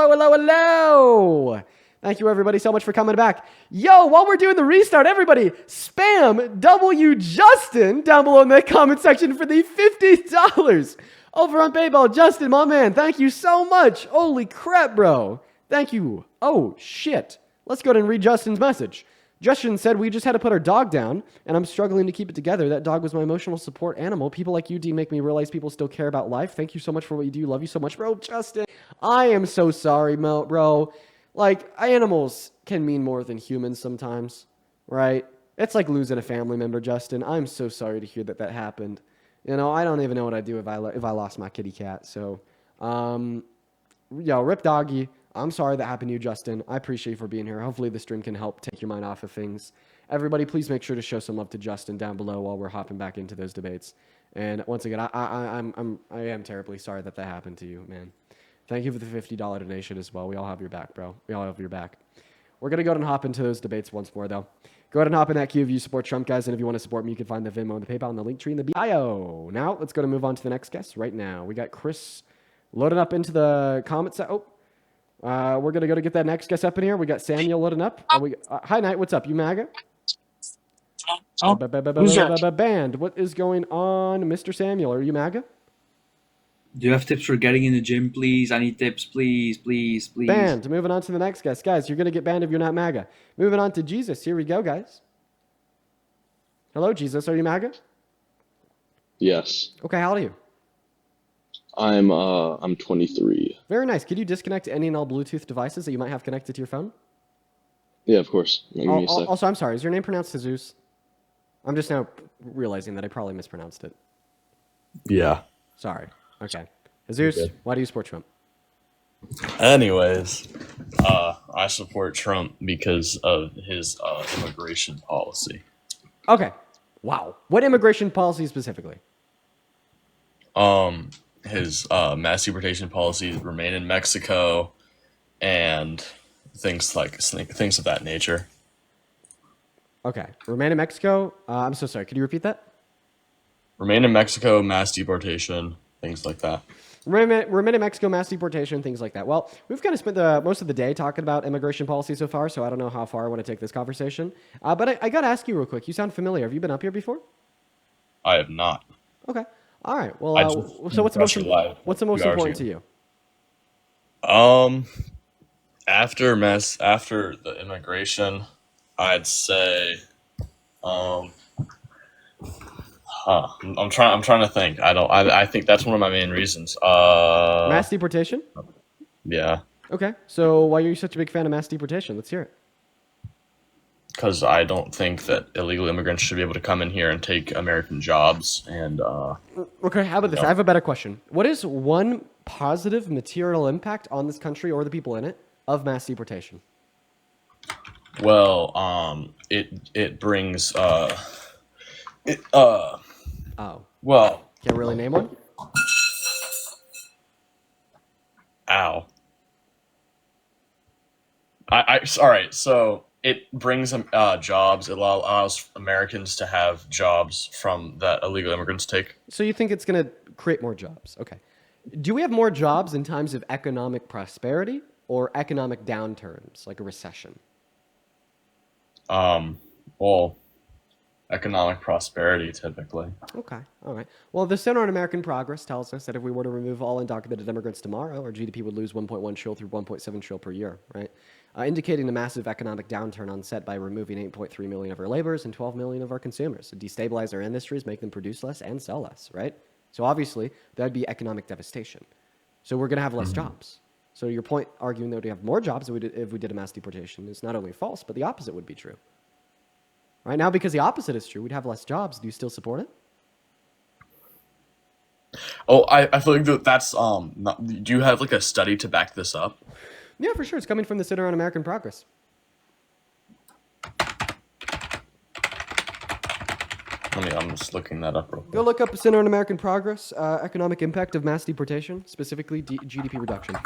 hello. Thank you, everybody, so much for coming back. Yo, while we're doing the restart, everybody, spam W Justin down below in the comment section for the $50 over on PayPal. Justin, my man, thank you so much. Holy crap, bro. Thank you. Oh, shit. Let's go ahead and read Justin's message. Justin said, we just had to put our dog down, and I'm struggling to keep it together. That dog was my emotional support animal. People like you, D, make me realize people still care about life. Thank you so much for what you do. Love you so much, bro. Justin, I am so sorry, bro. Like, animals can mean more than humans sometimes, right? It's like losing a family member, Justin. I'm so sorry to hear that happened. You know, I don't even know what I'd do if I lost my kitty cat. So, rip doggy. I'm sorry that happened to you, Justin. I appreciate you for being here. Hopefully the stream can help take your mind off of things. Everybody, please make sure to show some love to Justin down below while we're hopping back into those debates. And once again, I am terribly sorry that happened to you, man. Thank you for the $50 donation as well. We all have your back, bro. We all have your back. We're going to go ahead and hop into those debates once more, though. Go ahead and hop in that queue if you support Trump, guys. And if you want to support me, you can find the Venmo and the PayPal and the link tree in the bio. Now, let's go to move on to the next guest right now. We got Chris loading up into the comments. We're going to go to get that next guest up in here. We got Samuel loading up. Hi, Knight. What's up? You Maga? Band. What is going on, Mr. Samuel? Are you Maga? Do you have tips for getting in the gym, please? I need tips, please. Banned. Moving on to the next guest. Guys, you're going to get banned if you're not MAGA. Moving on to Jesus. Here we go, guys. Hello, Jesus. Are you MAGA? Yes. Okay, how old are you? I'm 23. Very nice. Could you disconnect any and all Bluetooth devices that you might have connected to your phone? Yeah, of course. Also, I'm sorry. Is your name pronounced Jesus? I'm just now realizing that I probably mispronounced it. Yeah. Sorry. Okay. Jesus, why do you support Trump? Anyways, I support Trump because of his immigration policy. Okay. Wow. What immigration policy specifically? His mass deportation policy, remain in Mexico, and things of that nature. Okay. Remain in Mexico. I'm so sorry. Could you repeat that? Remain in Mexico, mass deportation, things like that. Remain in Mexico, mass deportation, things like that. Well, we've kind of spent most of the day talking about immigration policy so far, so I don't know how far I want to take this conversation. But I got to ask you real quick. You sound familiar. Have you been up here before? I have not. Okay. All right. Well, so what's the most important to you? After the immigration, I'd say, I'm trying to think. I think that's one of my main reasons. Mass deportation? Yeah. Okay. So why are you such a big fan of mass deportation? Let's hear it. Because I don't think that illegal immigrants should be able to come in here and take American jobs. And okay, how about this? I have a better question. What is one positive material impact on this country or the people in it of mass deportation? Well, it brings Well, can't really name one. Ow. All right. So it brings jobs. It allows Americans to have jobs from that illegal immigrants take. So you think it's going to create more jobs? Okay. Do we have more jobs in times of economic prosperity or economic downturns, like a recession? Well, economic prosperity, typically. Okay, all right. Well, the Center on American Progress tells us that if we were to remove all undocumented immigrants tomorrow, our GDP would lose 1.1 trillion through 1.7 trillion per year, right? Indicating a massive economic downturn onset by removing 8.3 million of our laborers and 12 million of our consumers. It destabilize our industries, make them produce less and sell less, right? So obviously, that'd be economic devastation. So we're going to have less jobs. So your point, arguing that we have more jobs if we did a mass deportation, is not only false, but the opposite would be true. Right now, because the opposite is true, we'd have less jobs. Do you still support it? Oh, I feel like that's do you have like a study to back this up? Yeah, for sure. It's coming from the Center on American Progress. I'm just looking that up real quick. Go look up Center on American Progress, economic impact of mass deportation, specifically GDP reduction.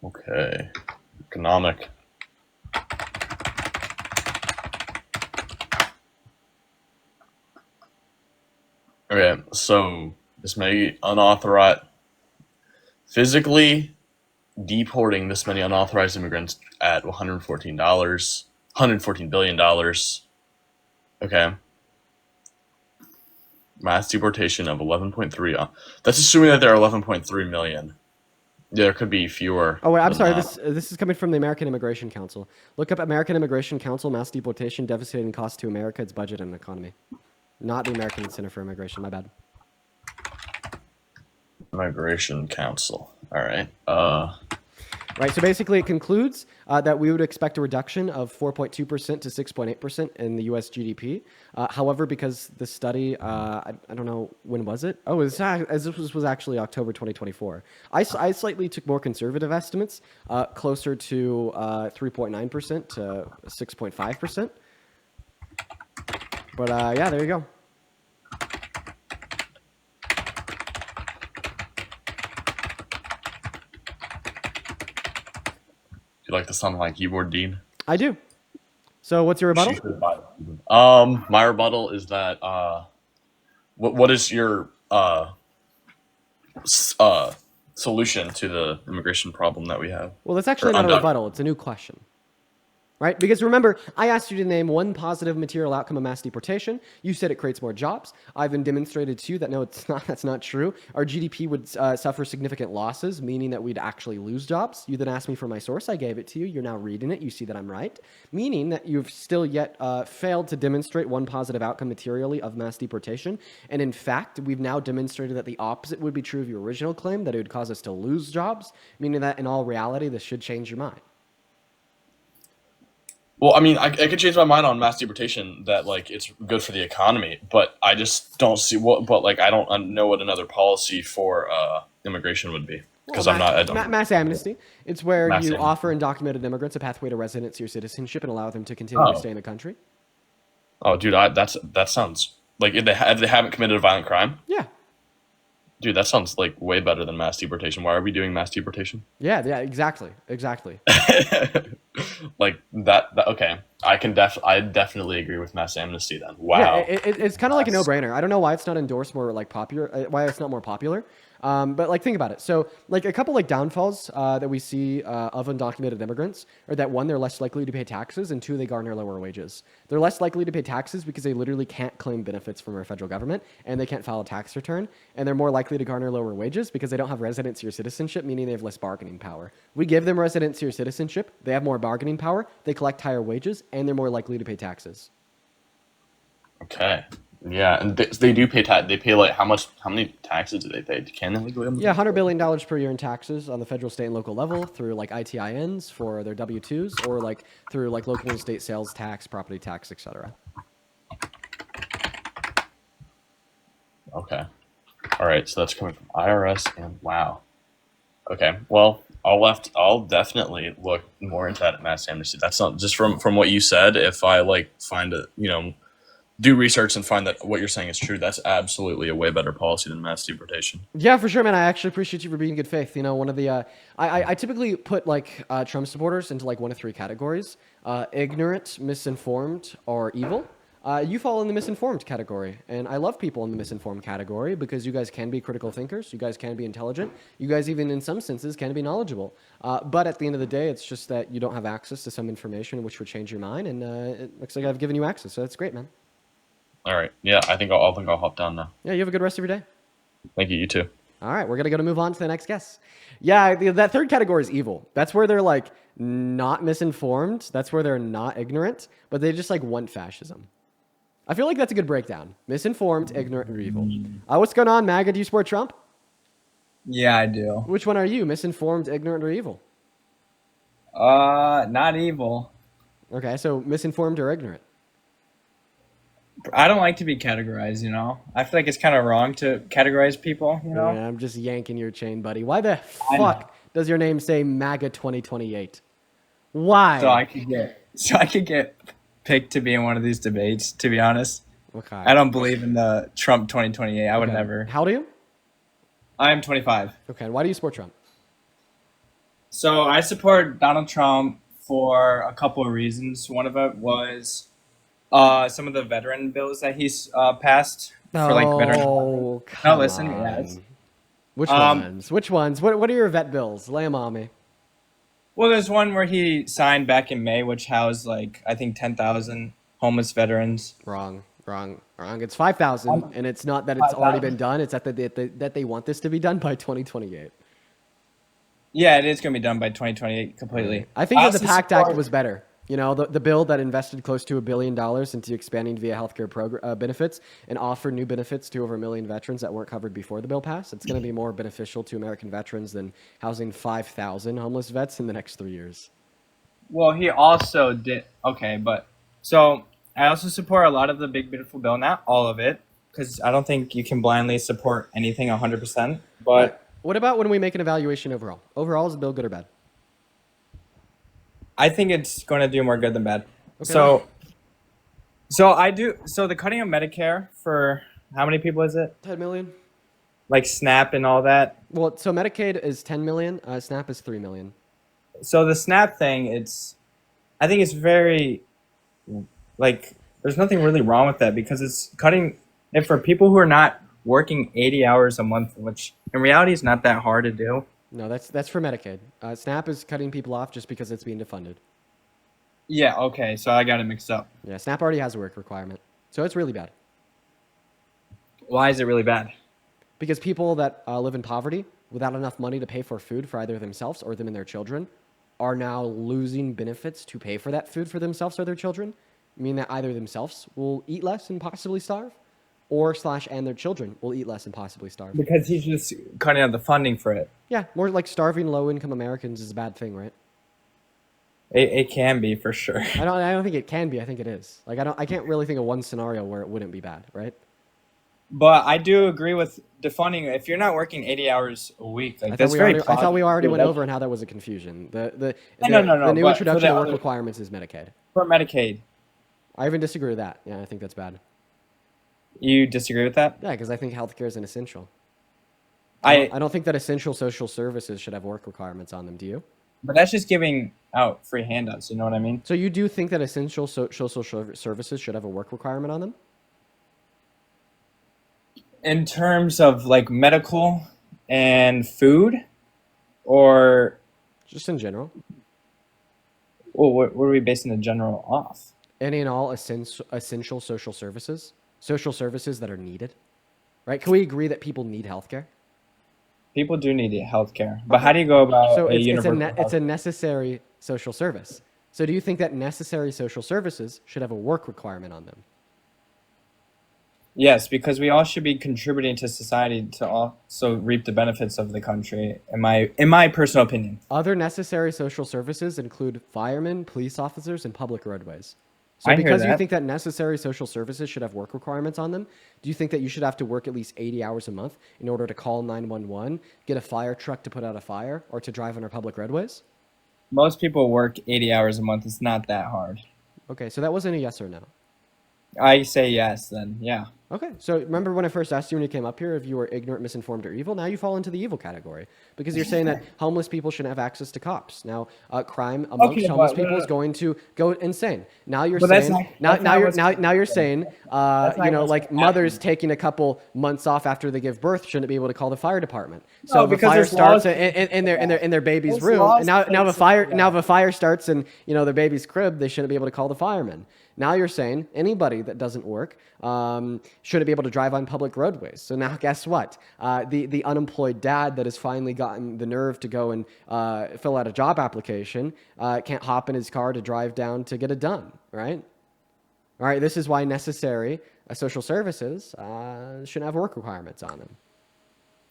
Okay, economic. Okay, so this may unauthorized physically deporting this many unauthorized immigrants at $114 billion. Okay. Mass deportation of 11.3. That's assuming that there are 11.3 million. There could be fewer. Oh, wait, I'm than sorry. that. This is coming from the American Immigration Council. Look up American Immigration Council, mass deportation, devastating cost to America, its budget and economy. Not the American Center for Immigration. My bad. Migration Council. All right. Right. So basically, it concludes that we would expect a reduction of 4.2% to 6.8% in the U.S. GDP. However, because the study, I don't know, when was it? Oh, this was actually October 2024. I slightly took more conservative estimates, closer to 3.9% to 6.5%. But yeah, there you go. You like the sound of my keyboard, Dean? I do. So what's your rebuttal? My rebuttal is that what is your solution to the immigration problem that we have? Well, that's actually Or not a undocumented. rebuttal. It's a new question. Right? Because remember, I asked you to name one positive material outcome of mass deportation. You said it creates more jobs. I've been demonstrated to you that no, it's not. That's not true. Our GDP would suffer significant losses, meaning that we'd actually lose jobs. You then asked me for my source. I gave it to you. You're now reading it. You see that I'm right, meaning that you've still yet failed to demonstrate one positive outcome materially of mass deportation. And in fact, we've now demonstrated that the opposite would be true of your original claim, that it would cause us to lose jobs, meaning that in all reality, this should change your mind. Well, I mean, I could change my mind on mass deportation that like it's good for the economy, but I just don't see what. But like, I don't know what another policy for immigration would be because Well, I don't. mass amnesty. It's where Mass you amnesty. offer undocumented immigrants a pathway to residency or citizenship and allow them to continue to stay in the country. Oh, dude, that sounds like if they haven't committed a violent crime. Yeah. Dude, that sounds like way better than mass deportation. Why are we doing mass deportation? Yeah, exactly. Like that okay. I definitely agree with mass amnesty then. Wow. Yeah, it's kind of like a no-brainer. I don't know why it's not endorsed more like popular, why it's not more popular. But like think about it. So like a couple like downfalls that we see of undocumented immigrants are that one, they're less likely to pay taxes, and two, they garner lower wages. They're less likely to pay taxes because they literally can't claim benefits from our federal government and they can't file a tax return. And they're more likely to garner lower wages because they don't have residency or citizenship, meaning they have less bargaining power. We give them residency or citizenship, they have more bargaining power, they collect higher wages, and they're more likely to pay taxes. Okay. Yeah, and they do pay tax. They pay like how many taxes do they pay? Can they legally? Yeah, $100 billion per year in taxes on the federal, state, and local level through like ITINs for their W-2s or like through like local and state sales tax, property tax, etc. Okay. All right. So that's coming from IRS and wow. Okay. Well, I'll definitely look more into that mass amnesty. That's not just from what you said. If I like find it, do research and find that what you're saying is true, that's absolutely a way better policy than mass deportation. Yeah, for sure, man. I actually appreciate you for being in good faith. You know, one of the I typically put like Trump supporters into like one of three categories: ignorant, misinformed, or evil. You fall in the misinformed category, and I love people in the misinformed category because you guys can be critical thinkers, you guys can be intelligent, you guys even in some senses can be knowledgeable. But at the end of the day, it's just that you don't have access to some information which would change your mind, and it looks like I've given you access, so that's great, man. All right. Yeah, I think I'll hop down now. Yeah, you have a good rest of your day. Thank you. You too. All right, we're gonna move on to the next guest. Yeah, that third category is evil. That's where they're like not misinformed. That's where they're not ignorant, but they just like want fascism. I feel like that's a good breakdown. Misinformed, ignorant, or evil. What's going on, Maga? Do you support Trump? Yeah, I do. Which one are you? Misinformed, ignorant, or evil? Not evil. Okay, so misinformed or ignorant? I don't like to be categorized, I feel like it's kind of wrong to categorize people, Yeah, I'm just yanking your chain, buddy. Why the I know. fuck does your name say MAGA 2028? Why? So I could get picked to be in one of these debates, to be honest. Okay. I don't believe in the Trump 2028. I would Okay. never. How old are you? I'm 25. Okay, why do you support Trump? So I support Donald Trump for a couple of reasons. One of it was some of the veteran bills that he's passed for like veteran. Oh, come listen, on. yes. Which ones? Which ones? What are your vet bills? Lay them on me. Well, there's one where he signed back in May, which housed like I think 10,000 homeless veterans. Wrong. It's 5,000, and it's not that it's already been done. It's that they want this to be done by 2028. Yeah, it is going to be done by 2028 completely. I think that the also PACT Act support- was better. You know, the bill that invested close to $1 billion into expanding via healthcare benefits and offered new benefits to over 1 million veterans that weren't covered before the bill passed. It's going to be more beneficial to American veterans than housing 5,000 homeless vets in the next 3 years. Well, he also did. Okay, but so I also support a lot of the big beautiful bill, not all of it, because I don't think you can blindly support anything 100%. But What about when we make an evaluation overall? Overall, is the bill good or bad? I think it's going to do more good than bad. Okay. So I do. So the cutting of Medicare for how many people is it? 10 million. Like SNAP and all that. Well, so Medicaid is 10 million. SNAP is 3 million. So the SNAP thing, I think it's very, like, there's nothing really wrong with that because it's cutting it for people who are not working 80 hours a month, which in reality is not that hard to do. No, that's for Medicaid. SNAP is cutting people off just because it's being defunded. Yeah, okay, so I got it mixed up. Yeah, SNAP already has a work requirement. So it's really bad. Why is it really bad? Because people that live in poverty without enough money to pay for food for either themselves or them and their children are now losing benefits to pay for that food for themselves or their children, meaning that either themselves will eat less and possibly starve, or and their children will eat less and possibly starve. Because he's just cutting out the funding for it. Yeah, more like starving low-income Americans is a bad thing, right? It can be for sure. I don't think it can be. I think it is. Like I can't really think of one scenario where it wouldn't be bad, right? But I do agree with defunding. If you're not working 80 hours a week, like I that's very. I thought we already went positive. over and how that was a confusion. The No, new but introduction for of work the- requirements is Medicaid. For Medicaid, I even disagree with that. Yeah, I think that's bad. you disagree with that? Yeah, because I think healthcare is an essential. I I don't think that essential social services should have work requirements on them. Do you? But that's just giving out free handouts. You know what I mean? So you do think that essential social services should have a work requirement on them? In terms of like medical and food, or Just in general. well, what are we basing the general off? Any and all essential social services that are needed, right? Can we agree that people need healthcare? People do need healthcare, but how do you go about So a universal? it's a necessary social service. So do you think that necessary social services should have a work requirement on them? Yes, because we all should be contributing to society to also reap the benefits of the country. In my personal opinion. Other necessary social services include firemen, police officers, and public roadways. So I hear because you that. think that necessary social services should have work requirements on them, do you think that you should have to work at least 80 hours a month in order to call 911, get a fire truck to put out a fire, or to drive on our public roadways? Most people work 80 hours a month. It's not that hard. Okay, so that wasn't a yes or no. I say yes, then yeah. Okay, so remember when I first asked you when you came up here if you were ignorant, misinformed, or evil? Now you fall into the evil category because you're saying that homeless people shouldn't have access to cops. Now, crime amongst Okay, homeless but- people is going to go insane. Now you're But that's saying not- that's not what's- now you're saying not what's like mothers taking a couple months off after they give birth shouldn't be able to call the fire department. So No, if a because fire there's starts laws- in their baby's There's room, laws and now if that a fire starts in their baby's crib, they shouldn't be able to call the firemen. Now you're saying anybody that doesn't work shouldn't be able to drive on public roadways. So now guess what? The unemployed dad that has finally gotten the nerve to go and fill out a job application can't hop in his car to drive down to get it done, right? All right, this is why necessary social services shouldn't have work requirements on them.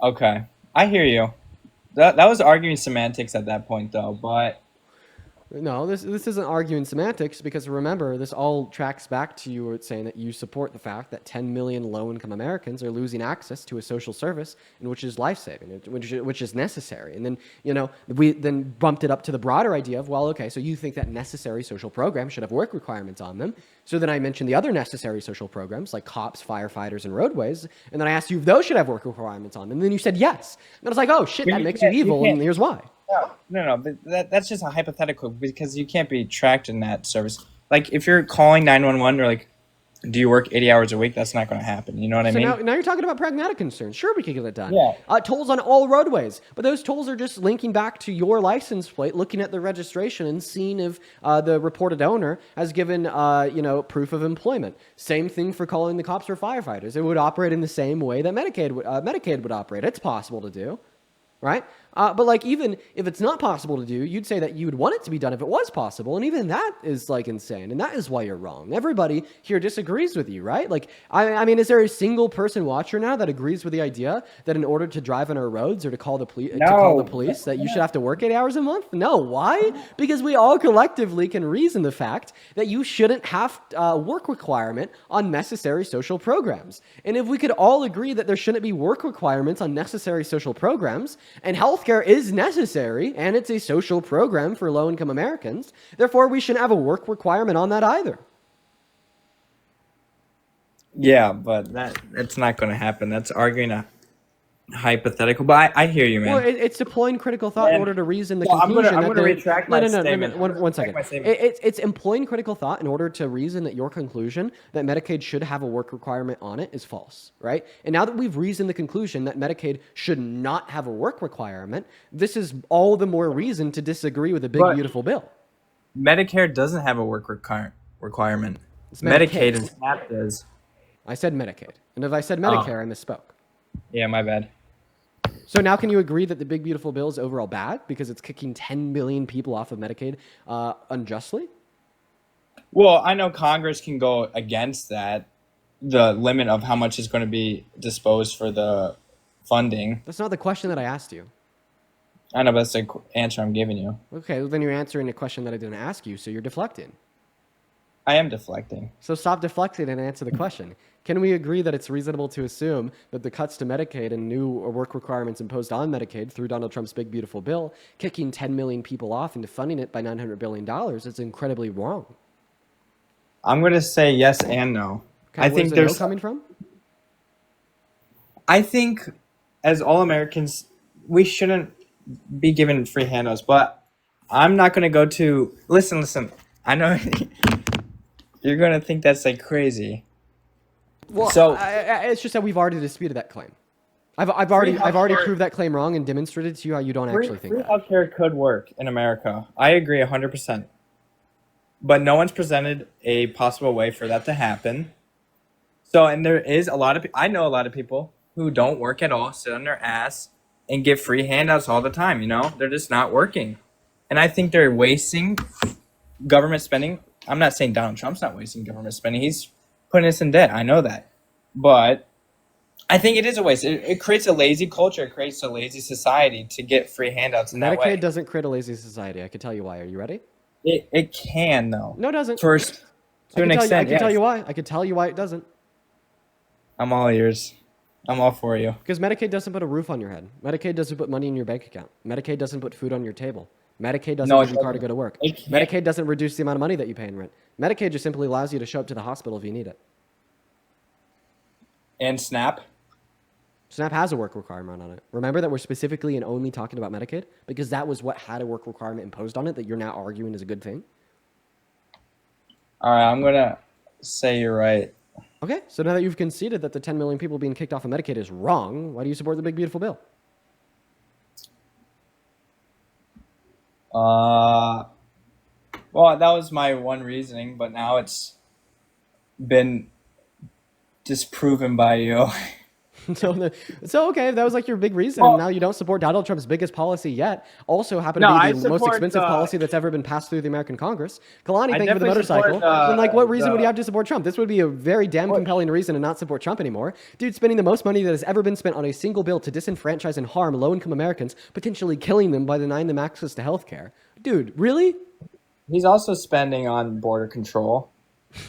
Okay, I hear you. That was arguing semantics at that point, though. But No, this isn't arguing semantics because remember, this all tracks back to you saying that you support the fact that 10 million low-income Americans are losing access to a social service, and which is life-saving, which is necessary. And then we then bumped it up to the broader idea of, well, okay, so you think that necessary social programs should have work requirements on them. So then I mentioned the other necessary social programs like cops, firefighters, and roadways, and then I asked you if those should have work requirements on them. And then you said yes. And I was like, oh shit, But that you makes you can't- you evil, can't- and here's why. no, but that's just a hypothetical because you can't be tracked in that service. Like if you're calling 911 or like do you work 80 hours a week? That's not going to happen. You know what I So mean? now you're talking about pragmatic concerns. Sure, we can get it done. Yeah. Tolls on all roadways, but those tolls are just linking back to your license plate, looking at the registration and seeing if the reported owner has given proof of employment. Same thing for calling the cops or firefighters. It would operate in the same way that Medicaid would operate. It's possible to do, right? But like, even if it's not possible to do, you'd say that you would want it to be done if it was possible, and even that is like insane, and that is why you're wrong. Everybody here disagrees with you, right? Like, I mean, is there a single person watcher now that agrees with the idea that in order to drive on our roads or to call the police, that you should have to work 8 hours a month? No, why? Because we all collectively can reason the fact that you shouldn't have a work requirement on necessary social programs. And if we could all agree that there shouldn't be work requirements on necessary social programs, and healthcare is necessary, and it's a social program for low-income Americans, therefore we shouldn't have a work requirement on that either. Yeah, but that's not going to happen. That's arguing a hypothetical. But I hear you, man. Well, it's deploying critical thought in order to reason the I'm conclusion. going to retract my statement. One second. It's employing critical thought in order to reason that your conclusion that Medicaid should have a work requirement on it is false, right? And now that we've reasoned the conclusion that Medicaid should not have a work requirement, this is all the more reason to disagree with the big, beautiful bill. Medicare doesn't have a work requirement. It's Medicaid. Medicaid and SNAP does. I said Medicaid. And if I said Medicare, I misspoke. Yeah, my bad. So now can you agree that the big, beautiful bill is overall bad because it's kicking 10 million people off of Medicaid unjustly? Well, I know Congress can go against that, the limit of how much is going to be disposed for the funding. That's not the question that I asked you. I know, but that's the answer I'm giving you. Okay, well, then you're answering a question that I didn't ask you, so you're deflecting. I am deflecting. So stop deflecting and answer the question. Can we agree that it's reasonable to assume that the cuts to Medicaid and new work requirements imposed on Medicaid through Donald Trump's big, beautiful bill, kicking 10 million people off into funding it by $900 billion, is incredibly wrong? I'm going to say yes and no. Okay, I think the there's no coming from? I think as all Americans, we shouldn't be given free handouts, but I'm not going to go to listen. I know you're going to think that's like crazy. Well, so it's just that we've already disputed that claim. I've already proved that claim wrong and demonstrated to you how you don't actually think free that. healthcare could work in America. I agree 100%. But no one's presented a possible way for that to happen. So, and there is I know a lot of people who don't work at all, sit on their ass, and get free handouts all the time, you know? They're just not working. And I think they're wasting government spending. I'm not saying Donald Trump's not wasting government spending. He's putting us in debt. I know that. But I think it is a waste. It creates a lazy culture. It creates a lazy society to get free handouts in that way. Medicaid doesn't create a lazy society. I can tell you why. Are you ready? It can, though. No, it doesn't. First, to an extent, I can tell you why. I can tell you why it doesn't. I'm all ears. I'm all for you. Because Medicaid doesn't put a roof on your head. Medicaid doesn't put money in your bank account. Medicaid doesn't put food on your table. Medicaid doesn't give you a car to go to work. Medicaid doesn't reduce the amount of money that you pay in rent. Medicaid just simply allows you to show up to the hospital if you need it. And SNAP? SNAP has a work requirement on it. Remember that we're specifically and only talking about Medicaid? Because that was what had a work requirement imposed on it that you're now arguing is a good thing? All right, I'm going to say you're right. Okay, so now that you've conceded that the 10 million people being kicked off of Medicaid is wrong, why do you support the big, beautiful bill? Well, that was my one reasoning, but now it's been disproven by you. So okay, if that was like your big reason, Well, and now you don't support Donald Trump's biggest policy yet, also happen to be the most expensive policy that's ever been passed through the American Congress. Kalani, thank you for the motorcycle. Then like, what reason would you have to support Trump? This would be a very damn compelling reason to not support Trump anymore. Dude, spending the most money that has ever been spent on a single bill to disenfranchise and harm low-income Americans, potentially killing them by denying them access to health care. Dude, really? He's also spending on border control,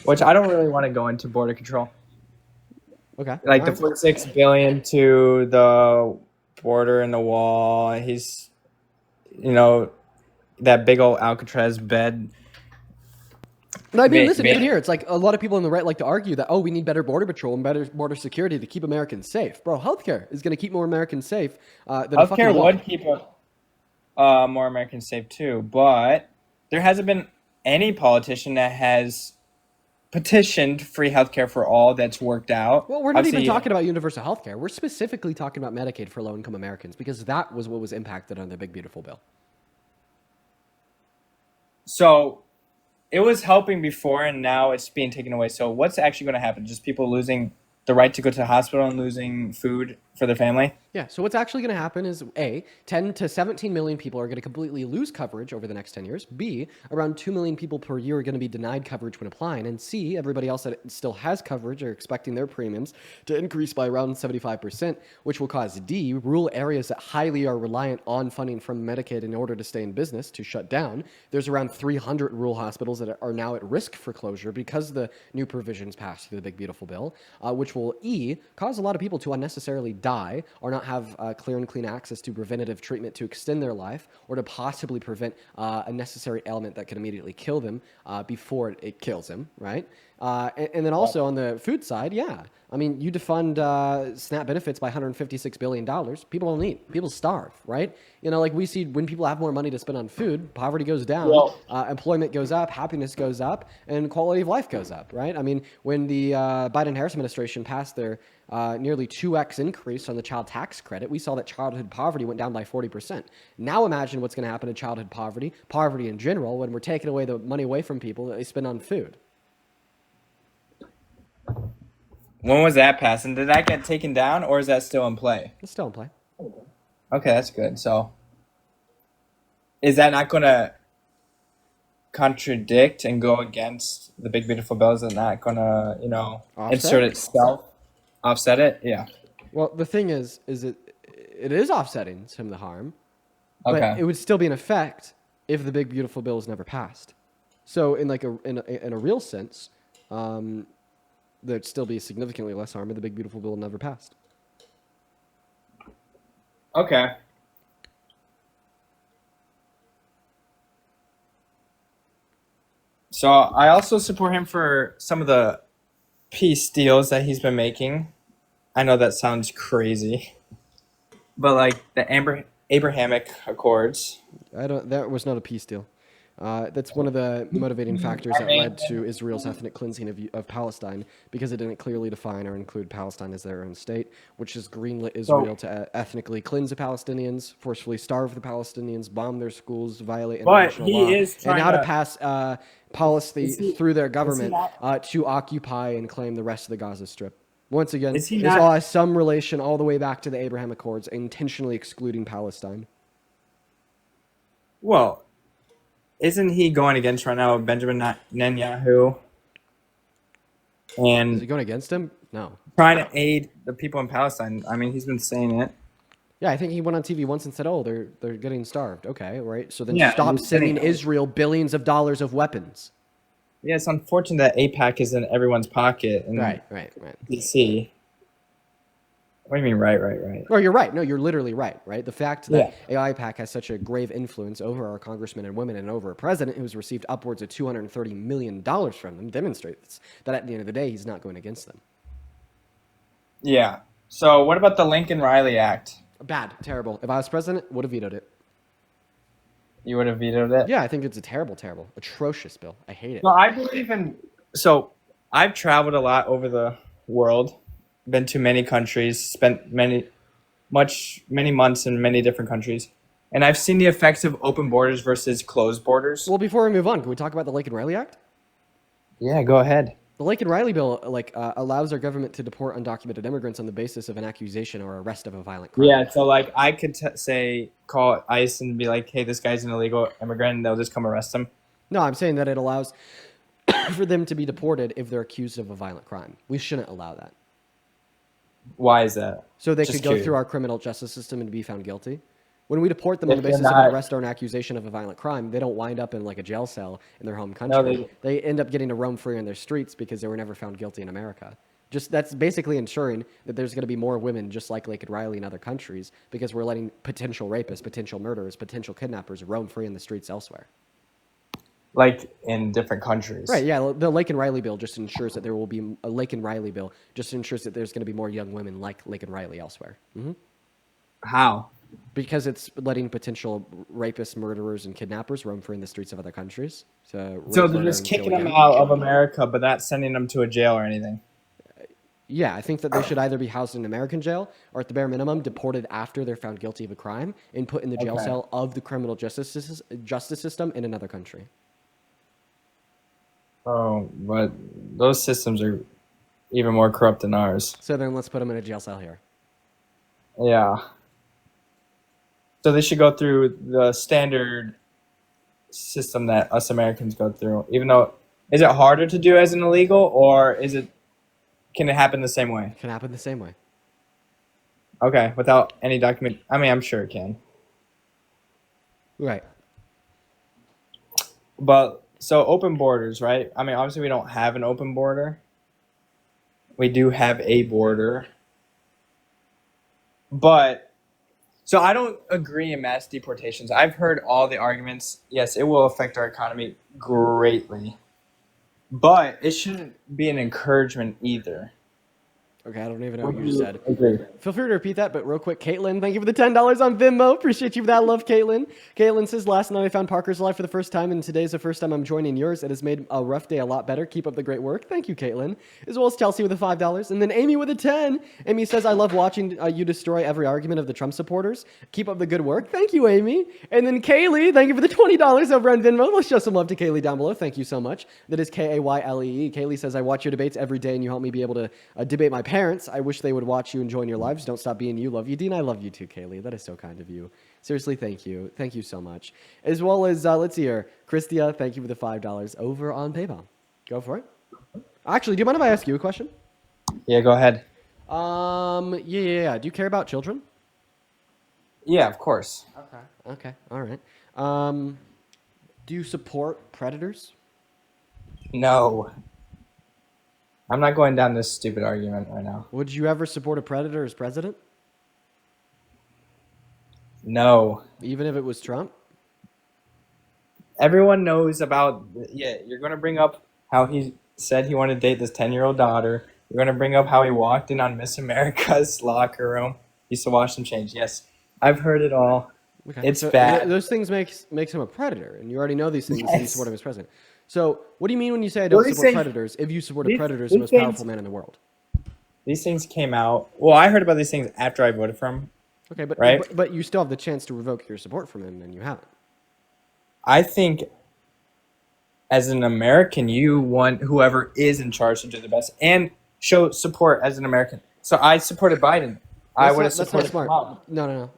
which I don't really want to go into border control. Okay. Like the $46 billion to the border and the wall. He's, that big old Alcatraz bed. I mean, listen, even here, it's like a lot of people on the right like to argue that, we need better border patrol and better border security to keep Americans safe. Bro, healthcare is going to keep more Americans safe than a fucking wall. Healthcare would keep more Americans safe too, but there hasn't been any politician that has petitioned free healthcare for all. That's worked out. Well, we're not even Obviously, talking about universal health care. We're specifically talking about Medicaid for low-income Americans because that was what was impacted on the Big Beautiful Bill. So it was helping before, and now it's being taken away. So what's actually going to happen? Just people losing the right to go to the hospital and losing food for their family? Yeah, so what's actually going to happen is A, 10 to 17 million people are going to completely lose coverage over the next 10 years. B, around 2 million people per year are going to be denied coverage when applying. And C, everybody else that still has coverage are expecting their premiums to increase by around 75%, which will cause D, rural areas that highly are reliant on funding from Medicaid in order to stay in business to shut down. There's around 300 rural hospitals that are now at risk for closure because the new provisions passed through the Big Beautiful Bill, which will E, cause a lot of people to unnecessarily die or not have clear and clean access to preventative treatment to extend their life or to possibly prevent a necessary ailment that could immediately kill them before it kills them, right? And then also on the food side, yeah. I mean, you defund SNAP benefits by $156 billion. People don't eat. People starve, right? You know, like we see when people have more money to spend on food, poverty goes down, employment goes up, happiness goes up, and quality of life goes up, right? I mean, when the Biden-Harris administration passed their nearly 2x increase on the child tax credit, we saw that childhood poverty went down by 40%. Now imagine what's going to happen to childhood poverty in general, when we're taking away the money away from people that they spend on food. When was that passed? And did that get taken down, or is that still in play? It's still in play. Okay, that's good. So is that not going to contradict and go against the Big Beautiful Bill? Is it not going to, insert itself? Offset it? Yeah. Well, the thing is it is offsetting some of the harm, but Okay. it would still be in effect if the Big Beautiful Bill is never passed. So in like in a real sense, there'd still be significantly less harm if the Big Beautiful Bill never passed. Okay. So I also support him for some of the peace deals that he's been making. I know that sounds crazy, but like the Abrahamic Accords. That was not a peace deal. That's one of the motivating factors that led to Israel's ethnic cleansing of Palestine, because it didn't clearly define or include Palestine as their own state, which has greenlit Israel to ethnically cleanse the Palestinians, forcefully starve the Palestinians, bomb their schools, violate international law, and now to pass policy through their government to occupy and claim the rest of the Gaza Strip. Once again, this all has some relation all the way back to the Abraham Accords, intentionally excluding Palestine. Well, isn't he going against right now Benjamin Netanyahu? And Is he going against him? No. Trying to aid the people in Palestine. I mean, he's been saying it. Yeah, I think he went on TV once and said, "Oh, they're getting starved." Okay, right. So then Yeah, stop he's sending saying- Israel billions of dollars of weapons. Yeah, it's unfortunate that AIPAC is in everyone's pocket in Right. DC. What do you mean, right? Well, you're right. No, you're literally right. The fact that AIPAC has such a grave influence over our congressmen and women and over a president who's received upwards of $230 million from them demonstrates that at the end of the day, he's not going against them. Yeah. So what about the Lincoln-Riley Act? Bad, terrible. If I was president, would have vetoed it. You would have vetoed it? Yeah, I think it's a terrible, atrocious bill. I hate it. Well, I believe in... So I've traveled a lot over the world, been to many countries, spent many months in many different countries, and I've seen the effects of open borders versus closed borders. Well, before we move on, can we talk about the Lincoln-Riley Act? Yeah, go ahead. The Lincoln-Riley bill allows our government to deport undocumented immigrants on the basis of an accusation or arrest of a violent crime. Yeah, so like I could call ICE and be like, hey, this guy's an illegal immigrant, and they'll just come arrest him. No, I'm saying that it allows for them to be deported if they're accused of a violent crime. We shouldn't allow that. Why is that? So they Just could go curious. through our criminal justice system and be found guilty. When we deport them on the basis of an arrest or an accusation of a violent crime, they don't wind up in like a jail cell in their home country. No, they end up getting to roam free on their streets because they were never found guilty in America. That's basically ensuring that there's going to be more women just like Lincoln-Riley in other countries because we're letting potential rapists, potential murderers, potential kidnappers roam free in the streets elsewhere. Like in different countries. Right, yeah, the Lincoln-Riley bill just ensures that there will be a Lincoln-Riley bill just ensures that there's going to be more young women like Lincoln-Riley elsewhere. Mm-hmm. How? Because it's letting potential rapists, murderers, and kidnappers roam free in the streets of other countries. So they're just kicking them out of America, but not sending them to a jail or anything. Yeah, I think that they should either be housed in an American jail or, at the bare minimum, deported after they're found guilty of a crime and put in the jail Okay. cell of the criminal justice system in another country. Oh, but those systems are even more corrupt than ours. So then let's put them in a jail cell here. Yeah. So they should go through the standard system that us Americans go through. Even though, is it harder to do as an illegal, or can it happen the same way? It can happen the same way. Okay, without any document. I mean, I'm sure it can. Right. But so open borders, right? I mean, obviously we don't have an open border. We do have a border. But so I don't agree in mass deportations. I've heard all the arguments. Yes, it will affect our economy greatly. But it shouldn't be an encouragement either. Okay, I don't even know what you just said. Agree. Feel free to repeat that, but real quick, Caitlin, thank you for the $10 on Venmo. Appreciate you for that. Love, Caitlin. Caitlin says, last night I found Parker's Live for the first time, and today's the first time I'm joining yours. It has made a rough day a lot better. Keep up the great work. Thank you, Caitlin. As well as Chelsea with the $5. And then Amy with a 10. Amy says, I love watching you destroy every argument of the Trump supporters. Keep up the good work. Thank you, Amy. And then Kaylee, thank you for the $20 over on Venmo. Let's show some love to Kaylee down below. Thank you so much. That is Kaylee. Kaylee says, I watch your debates every day, and you help me be able to debate my parents. I wish they would watch you and join your lives. Don't stop being you. Love you, Dean. I love you too, Kaylee. That is so kind of you. Seriously, thank you. Thank you so much. As well as, let's see here. Christia, thank you for the $5 over on PayPal. Go for it. Actually, do you mind if I ask you a question? Yeah, go ahead. Yeah. Do you care about children? Yeah, of course. Okay. All right. Do you support predators? No. I'm not going down this stupid argument right now. Would you ever support a predator as president? No. Even if it was Trump? Everyone knows about, you're going to bring up how he said he wanted to date this 10-year-old daughter. You're going to bring up how he walked in on Miss America's locker room. He used to wash them change. Yes, I've heard it all. Okay. It's bad. Those things makes him a predator, and you already know these things and you Yes. support him as president. So what do you mean when you say I don't Well, these support things- predators if you support a these- predator as these the most things- powerful man in the world? These things came out. Well, I heard about these things after I voted for him. Okay, but, Right. but you still have the chance to revoke your support from him, and you haven't. I think as an American, you want whoever is in charge to do the best and show support as an American. So I supported Biden. I would have That's not supported smart. Trump. No.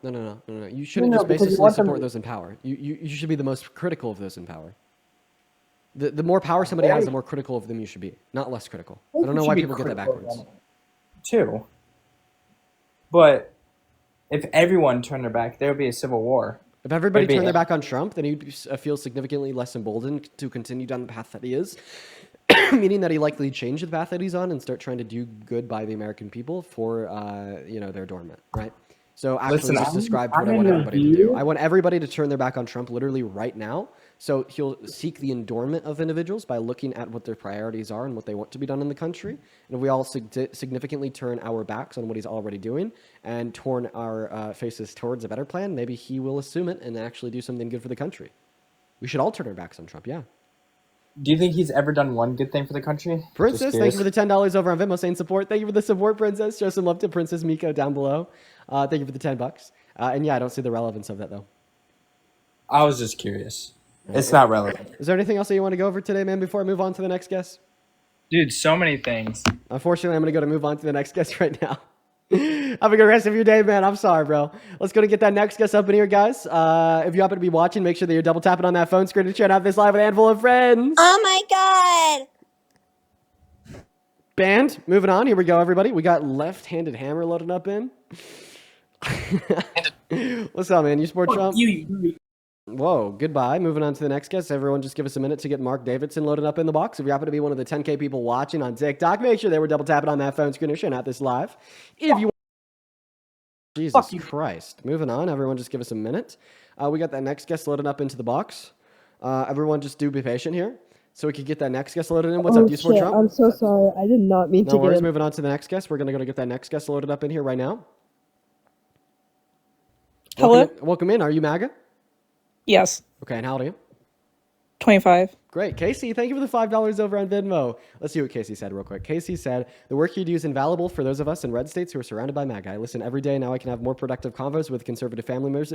You shouldn't No, just because you basically want them support to- those in power. You should be the most critical of those in power. The more power somebody has, the more critical of them you should be, not less critical. I don't know should why be people get that critical of backwards. them, too. But if everyone turned their back, there would be a civil war. If everybody Maybe- turned their back on Trump, then he'd feel significantly less emboldened to continue down the path that he is, meaning that he likely change the path that he's on and start trying to do good by the American people for their adornment, right? So actually, Listen, just I'm- describe what I I'm want in the everybody to do. view- I want everybody to turn their back on Trump literally right now. So he'll seek the adornment of individuals by looking at what their priorities are and what they want to be done in the country. And if we all significantly turn our backs on what he's already doing and turn our faces towards a better plan, maybe he will assume it and actually do something good for the country. We should all turn our backs on Trump, yeah. Do you think he's ever done one good thing for the country? Princess, Just thank you curious. for the $10 over on Venmo saying support. Thank you for the support, Princess. Show some love to Princess Miko down below. Thank you for the $10. And yeah, I don't see the relevance of that though. I was just curious. It's not relevant. Is there anything else that you want to go over today, man, before I move on to the next guest? Dude, so many things. Unfortunately, I'm going to move on to the next guest right now. Have a good rest of your day, man. I'm sorry, bro. Let's go to get that next guest up in here, guys. If you happen to be watching, make sure that you're double tapping on that phone screen to check out this live with a handful of friends. Oh my god! Band, moving on. Here we go, everybody. We got left-handed hammer loaded up in. What's up, man? You support Trump? Whoa, goodbye. Moving on to the next guest. Everyone just give us a minute to get Mark Davidson loaded up in the box. If you happen to be one of the 10K people watching on TikTok, make sure they were double tapping on that phone screen or sharing out this live. If you Jesus Christ. Moving on. Everyone just give us a minute. We got that next guest loaded up into the box. Everyone just do be patient here so we can get that next guest loaded in. What's up? Do you support Trump? I'm so sorry. I did not mean No to worries. get Moving on to the next guest. We're going to go to get that next guest loaded up in here right now. Hello? Welcome in. Are you MAGA? Yes. Okay, and how old are you? 25. Great. Casey, thank you for the $5 over on Venmo. Let's see what Casey said real quick. Casey said, the work you do is invaluable for those of us in red states who are surrounded by MAGA. I listen every day. Now I can have more productive convos with conservative family members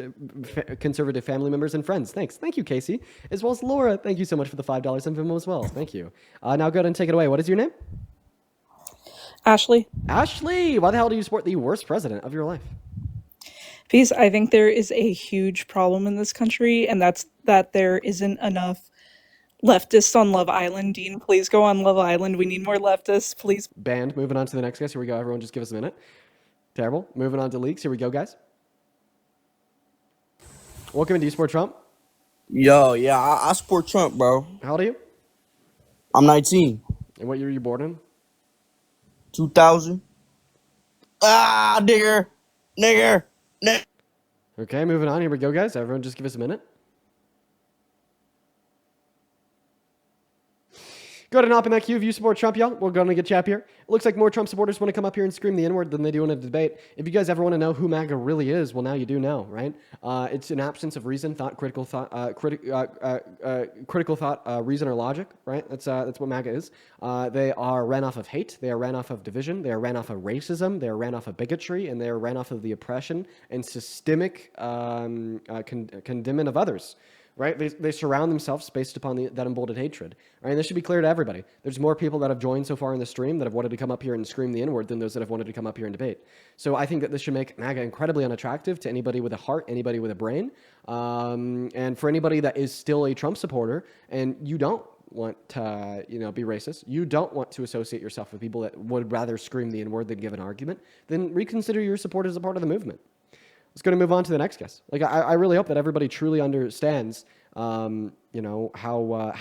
and friends. Thanks. Thank you, Casey. As well as Laura. Thank you so much for the $5 on Venmo as well. Thank you. Now go ahead and take it away. What is your name? Ashley. Ashley. Why the hell do you support the worst president of your life? Because I think there is a huge problem in this country, and that's that there isn't enough leftists on Love Island. Dean, please go on Love Island. We need more leftists, please. Banned. Moving on to the next guest. Here we go. Everyone just give us a minute. Terrible. Moving on to leaks. Here we go, guys. Welcome in. Do you support Trump? Yo, yeah, I support Trump, bro. How old are you? I'm 19. And what year are you born in? 2000. Nigger. Okay, moving on. Here we go, guys. Everyone just give us a minute. Go ahead and hop in that queue if you support Trump, y'all. We're going to get you up here. It looks like more Trump supporters want to come up here and scream the N-word than they do in a debate. If you guys ever want to know who MAGA really is, well, now you do know, right? It's an absence of reason, critical thought, reason or logic, right? That's what MAGA is. They are ran off of hate. They are ran off of division. They are ran off of racism. They are ran off of bigotry, and they are ran off of the oppression and systemic condemning of others. Right? They surround themselves based upon that emboldened hatred. Right? And this should be clear to everybody. There's more people that have joined so far in the stream that have wanted to come up here and scream the N-word than those that have wanted to come up here and debate. So I think that this should make MAGA incredibly unattractive to anybody with a heart, anybody with a brain, and for anybody that is still a Trump supporter and you don't want to, be racist, you don't want to associate yourself with people that would rather scream the N-word than give an argument, then reconsider your support as a part of the movement. Let's go to move on to the next guest. Like, I really hope that everybody truly understands, how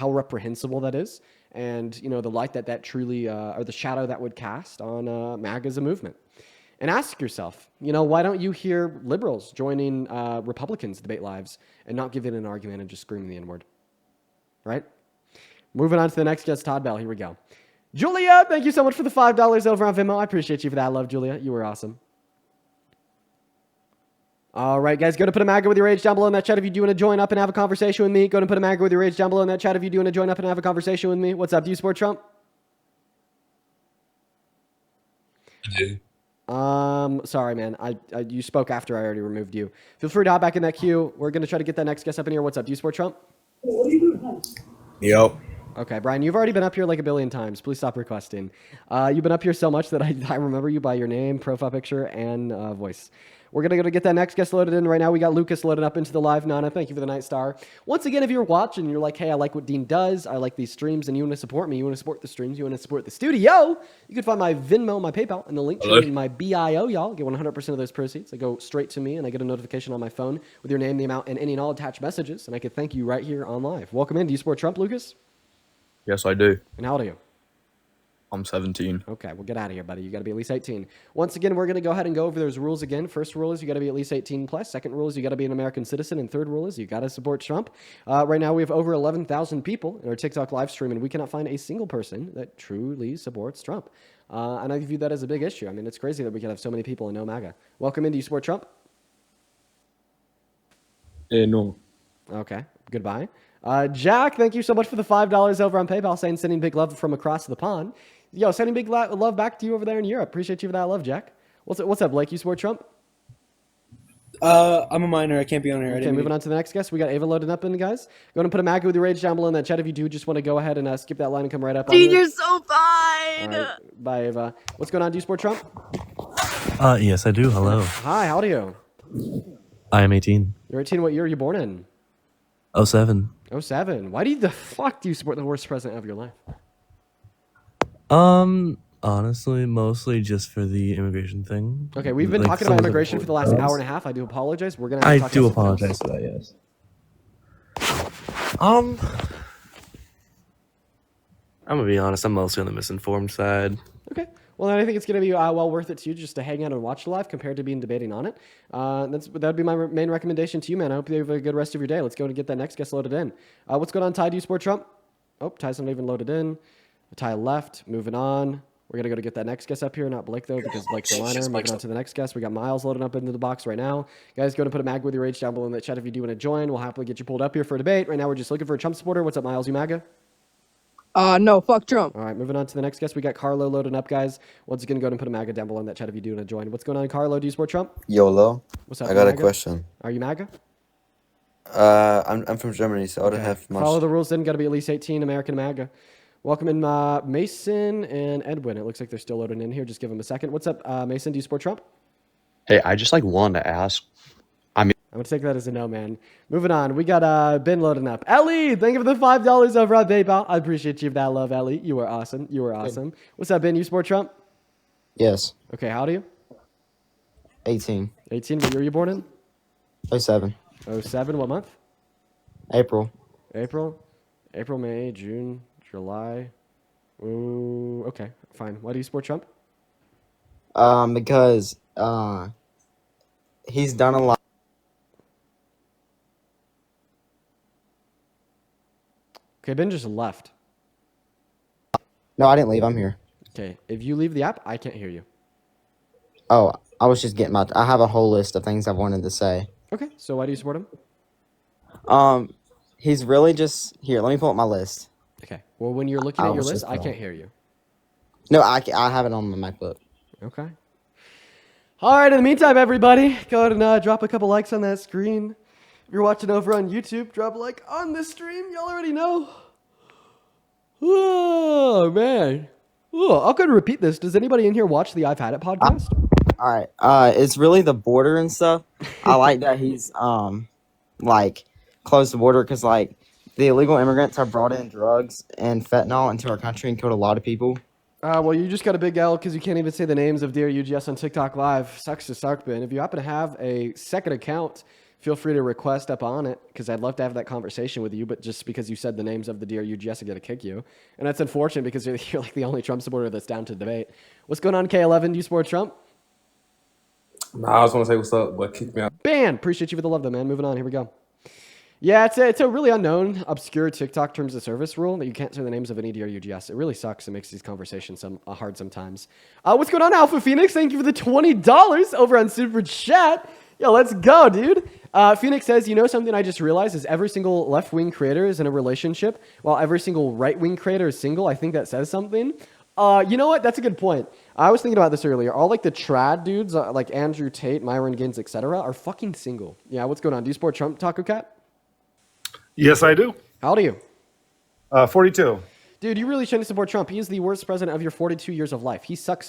reprehensible that is, and the light that truly, or the shadow that would cast on MAGA as a movement. And ask yourself, why don't you hear liberals joining Republicans' debate lives and not giving an argument and just screaming the N-word, right? Moving on to the next guest, Todd Bell. Here we go. Julia, thank you so much for the $5 over on Venmo. I appreciate you for that love, Julia. You were awesome. All right, guys, go to put a MAGA with your age down below in that chat if you do want to join up and have a conversation with me. Go to put a MAGA with your age down below in that chat if you do want to join up and have a conversation with me. What's up? Do you support Trump? I do. Sorry, man. You spoke after I already removed you. Feel free to hop back in that queue. We're going to try to get that next guest up in here. What's up? Do you support Trump? Yep. Okay, Brian, you've already been up here like a billion times. Please stop requesting. You've been up here so much that I remember you by your name, profile picture, and voice. We're going to go get that next guest loaded in right now. We got Lucas loaded up into the live. Nana, thank you for the night star. Once again, if you're watching, you're like, hey, I like what Dean does. I like these streams, and you want to support me. You want to support the streams. You want to support the studio. You can find my Venmo, my PayPal, and the link tree in my BIO, y'all. Get 100% of those proceeds. They go straight to me, and I get a notification on my phone with your name, the amount, and any and all attached messages, and I can thank you right here on live. Welcome in. Do you support Trump, Lucas? Yes, I do. And how old are you? I'm 17. Okay, well, get out of here, buddy. You got to be at least 18. Once again, we're going to go ahead and go over those rules again. First rule is you got to be at least 18 plus. Second rule is you got to be an American citizen. And third rule is you got to support Trump. Right now, we have over 11,000 people in our TikTok live stream, and we cannot find a single person that truly supports Trump. And I view that as a big issue. I mean, it's crazy that we can have so many people and no MAGA. Welcome in. Do you support Trump? No. Okay, goodbye. Jack, thank you so much for the $5 over on PayPal, saying sending big love from across the pond. Yo, sending big love back to you over there in Europe. Appreciate you for that love, Jack. What's up, Blake? You support Trump? I'm a minor. I can't be on here. Okay, moving on to the next guest. We got Ava loaded up in, guys. Go ahead and put a MAGA with your rage down below in that chat if you do just want to go ahead and skip that line and come right up on Dude, here. you're so fine. All right, bye, Ava. What's going on? Do you support Trump? Yes, I do. Hello. Hi, how old are you? I am 18. You're 18. What year are you born in? 07. 07. Why the fuck do you support the worst president of your life? Honestly, mostly just for the immigration thing. Okay, we've been talking about immigration for the last hour and a half. I do apologize. We're gonna. I do apologize for that. Yes. I'm gonna be honest. I'm mostly on the misinformed side. Okay. Well, then I think it's going to be well worth it to you just to hang out and watch live compared to being debating on it. That'd be my main recommendation to you, man. I hope you have a good rest of your day. Let's go and get that next guest loaded in. What's going on, Ty? Do you support Trump? Oh, Ty's not even loaded in. Ty left. Moving on. We're going to go to get that next guest up here. Not Blake, though, because Blake's a liner. Moving on to the next guest. We got Miles loading up into the box right now. Guys, go to put a MAGA with your age down below in the chat if you do want to join. We'll happily get you pulled up here for a debate. Right now, we're just looking for a Trump supporter. What's up, Miles? You MAGA? No, fuck Trump. All right, moving on to the next guest. We got Carlo loading up, guys. Once again, go ahead and put a MAGA down below in that chat if you do want to join. What's going on, Carlo? Do you support Trump? YOLO. What's up? I got a MAGA? question. Are you MAGA? I'm from Germany, so I don't have much. Follow the rules then. Got to be at least 18, American MAGA. Welcome in Mason and Edwin. It looks like they're still loading in here. Just give them a second. What's up, Mason? Do you support Trump? Hey, I just wanted to ask. I'm going to take that as a no, man. Moving on. We got Ben loading up. Ellie, thank you for the $5 over on PayPal. I appreciate you for that love, Ellie. You are awesome. You are awesome. What's up, Ben? You support Trump? Yes. Okay, how old are you? 18. 18. What year were you born in? 07. 07. What month? April. April, May, June, July. Ooh, okay, fine. Why do you support Trump? Because he's done a lot. Okay, Ben just left. No, I didn't leave. I'm here. Okay, if you leave the app, I can't hear you. Oh, I was just getting I have a whole list of things I wanted to say. Okay, so why do you support him? He's really just here. Let me pull up my list. Okay, well, when you're looking at your list, I can't hear you. No, I have it on my MacBook. Okay. All right, in the meantime, everybody, go ahead and drop a couple likes on that screen. If you're watching over on YouTube, drop a like on this stream. Y'all already know. Oh, man. Oh, I'll go and repeat this. Does anybody in here watch the I've Had It podcast? All right. It's really the border and stuff. I like that he's like closed the border because like the illegal immigrants have brought in drugs and fentanyl into our country and killed a lot of people. Well, you just got a big L because you can't even say the names of Dear UGS on TikTok Live. Sucks to suck, Ben. If you happen to have a second account, feel free to request up on it because I'd love to have that conversation with you, but just because you said the names of the Dear UGS, I'm going to kick you. And that's unfortunate because you're like the only Trump supporter that's down to debate. What's going on, K11? Do you support Trump? Nah, I just want to say what's up, but kick me out. Ban! Appreciate you for the love, though, man. Moving on. Here we go. Yeah, it's a really unknown, obscure TikTok terms of service rule that you can't say the names of any Dear UGS. It really sucks. It makes these conversations hard sometimes. What's going on, Alpha Phoenix? Thank you for the $20 over on Super Chat. Yo, let's go, dude. Phoenix says, you know something I just realized is every single left-wing creator is in a relationship while every single right-wing creator is single. I think that says something. You know what? That's a good point. I was thinking about this earlier. All like the trad dudes, like Andrew Tate, Myron Gaines, etc., are fucking single. Yeah, what's going on? Do you support Trump, Taco Cat? Yes, I do. How old are you? 42. Dude, you really shouldn't support Trump. He is the worst president of your 42 years of life. He sucks.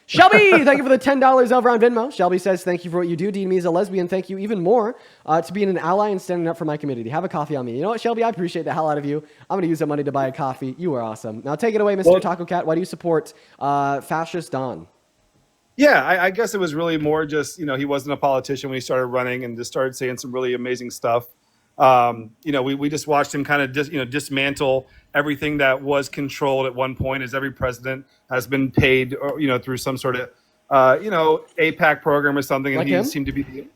Shelby, thank you for the $10 over on Venmo. Shelby says, thank you for what you do. Dean me as a lesbian. Thank you even more to being an ally and standing up for my community. Have a coffee on me. You know what, Shelby? I appreciate the hell out of you. I'm going to use that money to buy a coffee. You are awesome. Now take it away, Mr. Taco Cat. Why do you support fascist Don? Yeah, I guess it was really more just, he wasn't a politician when he started running and just started saying some really amazing stuff. We just watched him kind of dismantle everything that was controlled at one point, as every president has been paid, through some sort of, APAC program or something, and like he him? seemed to be the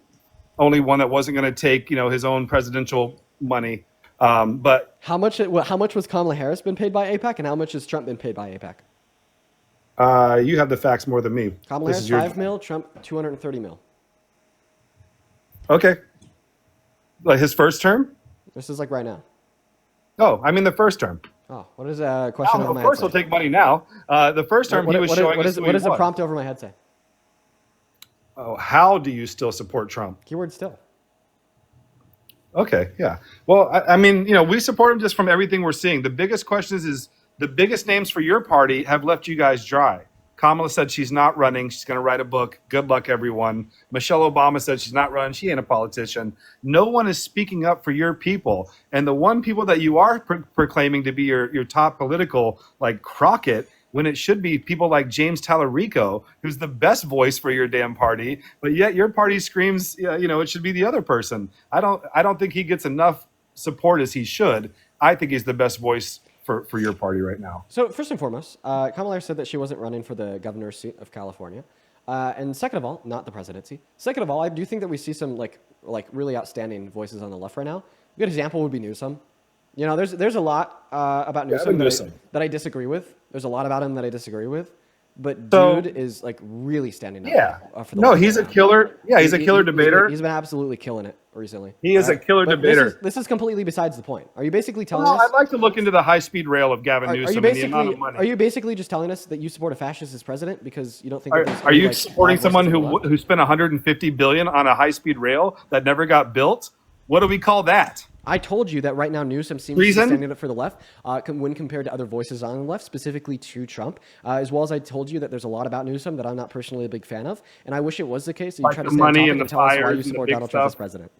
only one that wasn't going to take, his own presidential money. But how much was Kamala Harris been paid by APAC, and how much has Trump been paid by APAC? You have the facts more than me. Kamala Harris, 5 mil, Trump 230 mil. Okay. Like his first term? This is like right now. Oh, I mean the first term. Oh, what is a question over my of course head we'll say? take money now. The first term he was showing us what does the prompt over my head say? Oh, how do you still support Trump? Keyword still. Okay, yeah. Well, I mean, we support him just from everything we're seeing. The biggest question is the biggest names for your party have left you guys dry. Kamala said she's not running. She's going to write a book. Good luck, everyone. Michelle Obama said she's not running. She ain't a politician. No one is speaking up for your people. And the one people that you are proclaiming to be your top political, like Crockett, when it should be people like James Tallarico, who's the best voice for your damn party. But yet your party screams, it should be the other person. I don't think he gets enough support as he should. I think he's the best voice for your party right now. So first and foremost, Kamala Harris said that she wasn't running for the governor's seat of California. And second of all, not the presidency. Second of all, I do think that we see some like really outstanding voices on the left right now. A good example would be Newsom. There's a lot about Newsom, that I disagree with. There's a lot about him that I disagree with, but So- dude is like really standing up. Yeah. For the No, left he's a right now. killer. Yeah, he's a killer debater. He's been absolutely killing it recently. He is a killer But debater. This is completely besides the point. Are you basically telling Well, us? I'd like to look into the high-speed rail of Gavin Are you Newsom and the amount basically of money. are you basically just telling us that you support a fascist as president because you don't think? that there's Are any, you like, supporting law someone enforcement on the who spent 150 billion on a high-speed rail that never got built? What do we call that? I told you that right now Newsom seems Treason? to be standing up for the left when compared to other voices on the left, specifically to Trump, as well as I told you that there's a lot about Newsom that I'm not personally a big fan of, and I wish it was the case. So you Like try to the stay on money topic and and the tell us why fires you and the support big Donald Trump as stuff. president.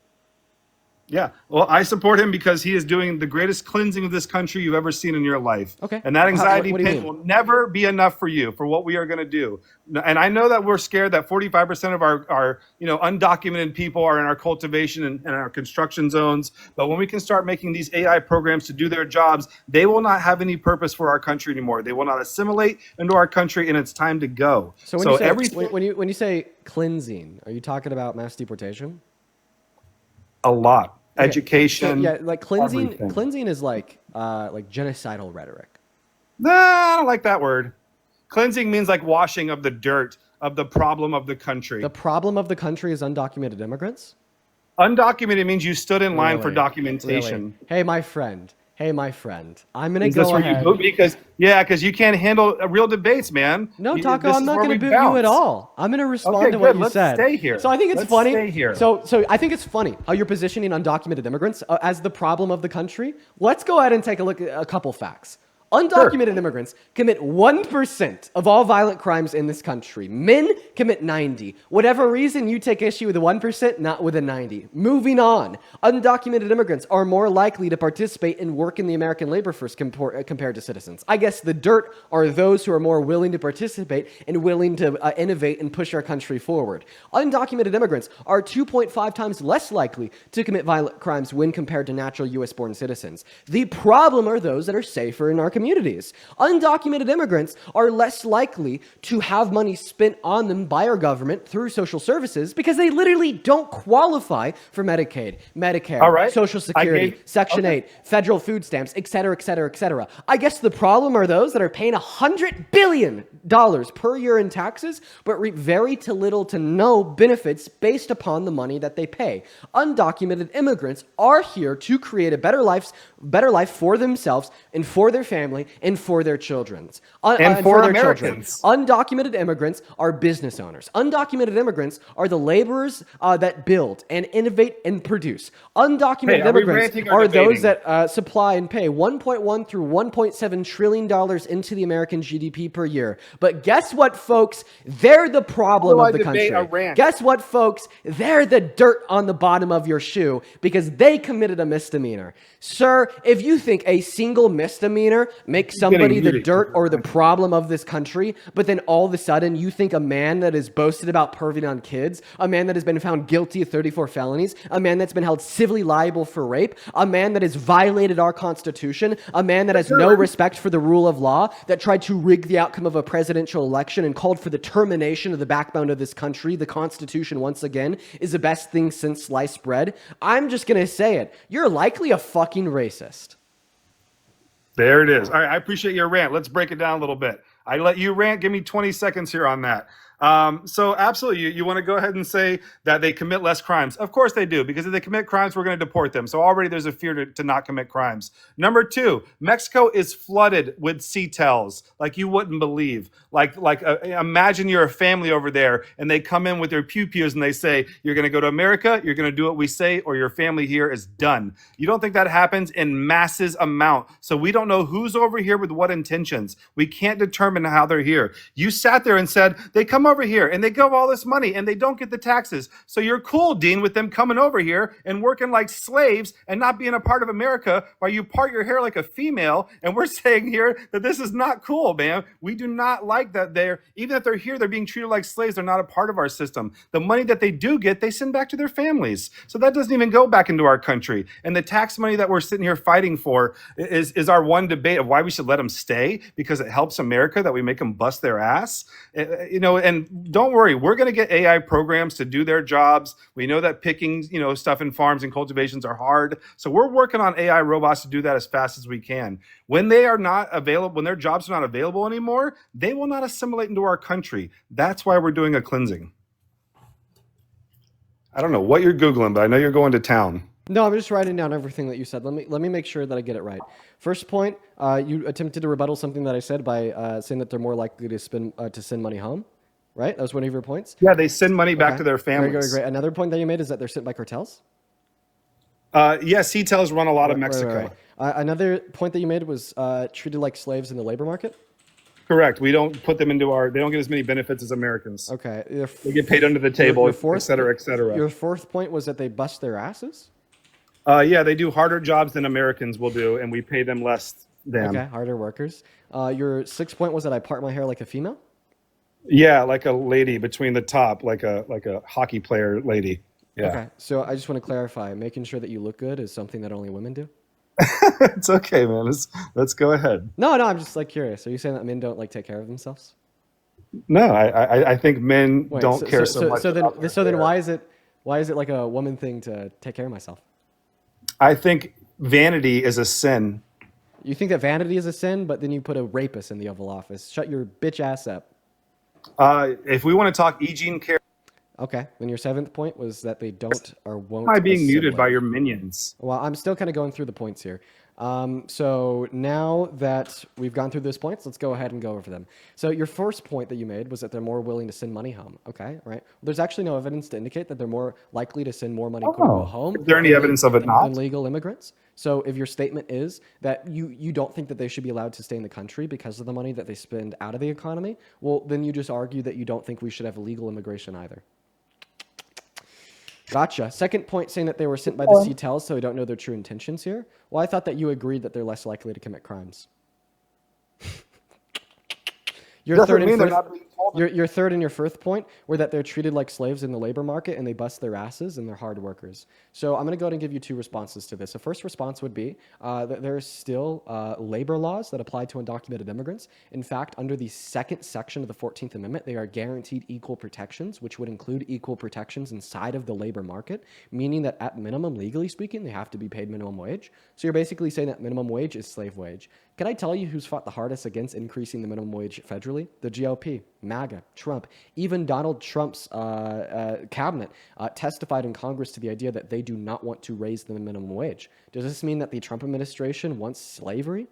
Yeah, well, I support him because he is doing the greatest cleansing of this country you've ever seen in your life. Okay. And that anxiety What do you pain mean? will never be enough for you for what we are going to do. And I know that we're scared that 45% of our undocumented people are in our cultivation and our construction zones. But when we can start making these AI programs to do their jobs, they will not have any purpose for our country anymore. They will not assimilate into our country, and it's time to go. So when you say cleansing, are you talking about mass deportation? A lot. Okay. Education. So, yeah, like cleansing. everything. Cleansing is like genocidal rhetoric. Nah, I don't like that word. Cleansing means like washing of the dirt of the problem of the country. The problem of the country is undocumented immigrants. Undocumented means you stood in line for Really? documentation. Really? Hey, my friend. I'm gonna Is this go where ahead. you go? Because you can't handle real debates, man. No, You- Taco, this I'm is not where going to we boo you at bounce. all. I'm going to respond Okay, to what good. you Let's said. stay here. So I think it's Let's funny. stay here. So I think it's funny how you're positioning undocumented immigrants as the problem of the country. Let's go ahead and take a look at a couple facts. Undocumented immigrants commit 1% of all violent crimes in this country. Men commit 90. Whatever reason you take issue with the 1%, not with the 90. Moving on. Undocumented immigrants are more likely to participate in work in the American labor force compared to citizens. I guess the dirt are those who are more willing to participate and willing to innovate and push our country forward. Undocumented immigrants are 2.5 times less likely to commit violent crimes when compared to natural U.S.-born citizens. The problem are those that are safer in our communities. Undocumented immigrants are less likely to have money spent on them by our government through social services because they literally don't qualify for Medicaid, Medicare, All right. Social Security, Section okay. 8, federal food stamps, et cetera, et cetera, et cetera. I guess the problem are those that are paying $100 billion per year in taxes, but reap very little to no benefits based upon the money that they pay. Undocumented immigrants are here to create a better life for themselves and for their family and for their children. And for their Americans. children. Undocumented immigrants are business owners. Undocumented immigrants are the laborers that build and innovate and produce. Undocumented Hey, are we immigrants ranting or are debating? those that supply and pay $1.1 through $1.7 trillion into the American GDP per year. But guess what, folks? They're the problem How of do the I debate country. a rant? Guess what, folks? They're the dirt on the bottom of your shoe because they committed a misdemeanor. Sir, if you think a single misdemeanor makes somebody the muted. dirt or the problem of this country, but then all of a sudden you think a man that is boasted about perving on kids, a man that has been found guilty of 34 felonies, a man that's been held civilly liable for rape, a man that has violated our Constitution, a man that has no respect for the rule of law, that tried to rig the outcome of a presidential election and called for the termination of the backbone of this country, the Constitution once again, is the best thing since sliced bread. I'm just going to say it. You're likely a fucking racist. There it is. All right, I appreciate your rant. Let's break it down a little bit. I let you rant. Give me 20 seconds here on that. So absolutely, you want to go ahead and say that they commit less crimes. Of course they do, because if they commit crimes, we're going to deport them. So already there's a fear to not commit crimes. Number two, Mexico is flooded with CTELs like you wouldn't believe. Imagine you're a family over there and they come in with their pew-pews and they say, you're going to go to America, you're going to do what we say, or your family here is done. You don't think that happens in masses amount. So we don't know who's over here with what intentions. We can't determine how they're here. You sat there and said, they come over here and they give all this money and they don't get the taxes. So you're cool, Dean, with them coming over here and working like slaves and not being a part of America while you part your hair like a female. And we're saying here that this is not cool, man. We do not like that even if they're here, they're being treated like slaves. They're not a part of our system. The money that they do get, they send back to their families. So that doesn't even go back into our country. And the tax money that we're sitting here fighting for is our one debate of why we should let them stay, because it helps America that we make them bust their ass. And and don't worry, we're going to get AI programs to do their jobs. We know that picking, stuff in farms and cultivations are hard. So we're working on AI robots to do that as fast as we can. When they are not available, when their jobs are not available anymore, they will not assimilate into our country. That's why we're doing a cleansing. I don't know what you're Googling, but I know you're going to town. No, I'm just writing down everything that you said. Let me make sure that I get it right. First point, you attempted to rebuttal something that I said by saying that they're more likely to send money home, right? That was one of your points. Yeah, they send money back to their families. Very great. Another point that you made is that they're sent by cartels. Yes, CTELs run a lot of Mexico. Right. Another point that you made was treated like slaves in the labor market. Correct. We don't put them into they don't get as many benefits as Americans. Okay. They get paid under the table, et cetera, et cetera. Your fourth point was that they bust their asses? Yeah, they do harder jobs than Americans will do, and we pay them less than. Okay, harder workers. Your sixth point was that I part my hair like a female? Yeah, like a lady between the top, like a hockey player lady. Yeah. Okay, so I just want to clarify, making sure that you look good is something that only women do? It's okay, man. Let's go ahead. No, I'm just curious. Are you saying that men don't take care of themselves? No, I think men don't care so much. So then why is it like a woman thing to take care of myself? I think vanity is a sin. You think that vanity is a sin, but then you put a rapist in the Oval Office. Shut your bitch ass up. If we want to talk Eugene Carroll. Okay, then your seventh point was that they don't or won't. Am I being assimilate. muted by your minions? Well, I'm still kind of going through the points here. So now that we've gone through those points, let's go ahead and go over them. So your first point that you made was that they're more willing to send money home. Okay, right. Well, there's actually no evidence to indicate that they're more likely to send more money home. Is there any evidence of it not? Than legal immigrants. So if your statement is that you don't think that they should be allowed to stay in the country because of the money that they spend out of the economy, well, then you just argue that you don't think we should have illegal immigration either. Gotcha. Second point, saying that they were sent by the CTELs, so we don't know their true intentions here. Well, I thought that you agreed that they're less likely to commit crimes. Your third and your fourth point were that they're treated like slaves in the labor market and they bust their asses and they're hard workers. So I'm going to go ahead and give you two responses to this. The first response would be that there is still labor laws that apply to undocumented immigrants. In fact, under the second section of the 14th Amendment, they are guaranteed equal protections, which would include equal protections inside of the labor market, meaning that at minimum, legally speaking, they have to be paid minimum wage. So you're basically saying that minimum wage is slave wage. Can I tell you who's fought the hardest against increasing the minimum wage federally? The GOP, Maga, Trump. Even Donald Trump's cabinet testified in Congress to the idea that they do not want to raise the minimum wage. Does this mean that the Trump administration wants slavery?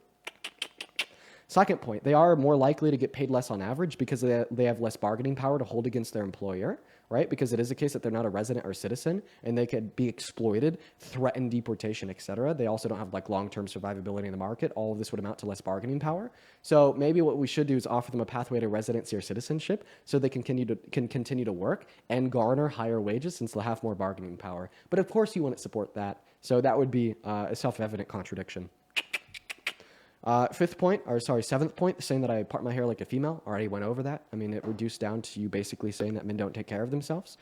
Second point, they are more likely to get paid less on average because they have less bargaining power to hold against their employer, right? Because it is a case that they're not a resident or citizen and they could be exploited, threatened deportation, etc. They also don't have like long-term survivability in the market. All of this would amount to less bargaining power. So maybe what we should do is offer them a pathway to residency or citizenship so they can continue to work and garner higher wages since they'll have more bargaining power. But of course you wouldn't support that. So that would be a self-evident contradiction. Seventh point, saying that I part my hair like a female. Already went over that. I mean, it reduced down to you basically saying that men don't take care of themselves.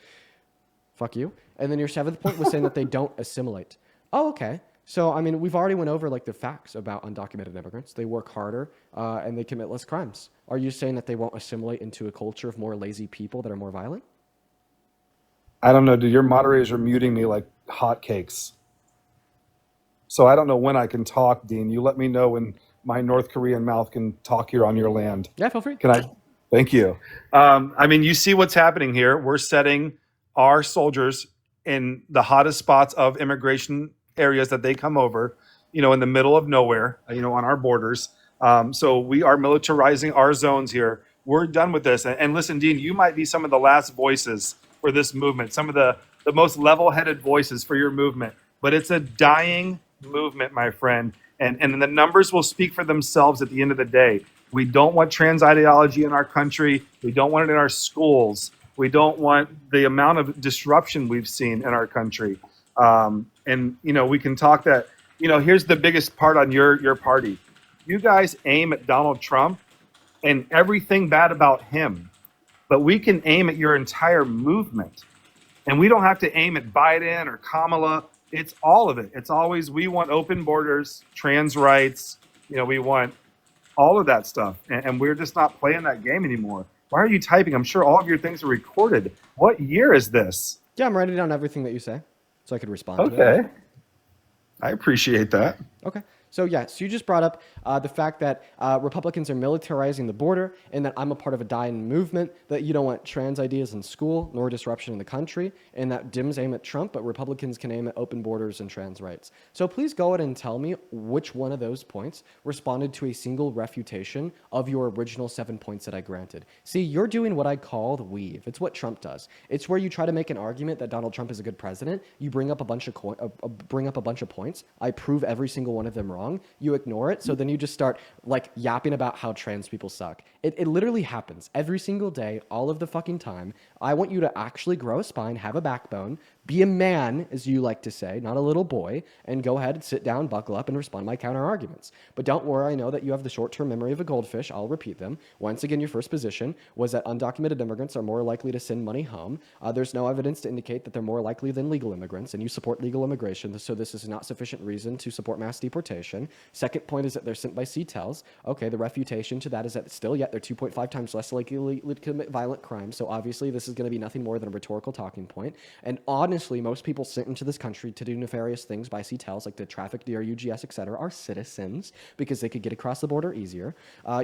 Fuck you. And then your seventh point was saying that they don't assimilate. Oh, okay. So, I mean, we've already went over like the facts about undocumented immigrants. They work harder and they commit less crimes. Are you saying that they won't assimilate into a culture of more lazy people that are more violent? I don't know, dude. Your moderators are muting me like hotcakes. So I don't know when I can talk, Dean. You let me know when my North Korean mouth can talk here on your land. Yeah, feel free. Can I? Thank you. I mean, you see what's happening here. We're setting our soldiers in the hottest spots of immigration areas that they come over, in the middle of nowhere, on our borders. So we are militarizing our zones here. We're done with this. And listen, Dean, you might be some of the last voices for this movement, some of the most level-headed voices for your movement. But it's a dying movement, my friend. And the numbers will speak for themselves at the end of the day. We don't want trans ideology in our country. We don't want it in our schools. We don't want the amount of disruption we've seen in our country. We can talk that, here's the biggest part on your party. You guys aim at Donald Trump and everything bad about him, but we can aim at your entire movement. And we don't have to aim at Biden or Kamala. It's all of it. It's always, we want open borders, trans rights. We want all of that stuff. And we're just not playing that game anymore. Why are you typing? I'm sure all of your things are recorded. What year is this? Yeah, I'm writing down everything that you say so I could respond to it. Okay. I appreciate that. Okay. So, yes, you just brought up the fact that Republicans are militarizing the border and that I'm a part of a dying movement, that you don't want trans ideas in school nor disruption in the country, and that Dems aim at Trump, but Republicans can aim at open borders and trans rights. So please go ahead and tell me which one of those points responded to a single refutation of your original 7 points that I granted. See, you're doing what I call the weave. It's what Trump does. It's where you try to make an argument that Donald Trump is a good president. You bring up a bunch of points. I prove every single one of them wrong. You ignore it, so then you just start like yapping about how trans people suck. It literally happens every single day, all of the fucking time. I want you to actually grow a spine, have a backbone, be a man, as you like to say, not a little boy, and go ahead and sit down, buckle up, and respond to my counter arguments. But don't worry, I know that you have the short-term memory of a goldfish. I'll repeat them. Once again, your first position was that undocumented immigrants are more likely to send money home. There's no evidence to indicate that they're more likely than legal immigrants, and you support legal immigration, so this is not sufficient reason to support mass deportation. Second point is that they're sent by CTELs. Okay, the refutation to that is that still yet they're 2.5 times less likely to commit violent crimes, so obviously this is going to be nothing more than a rhetorical talking point. And honestly, most people sent into this country to do nefarious things by CTELs, like to traffic, DRUGS, etc., are citizens because they could get across the border easier.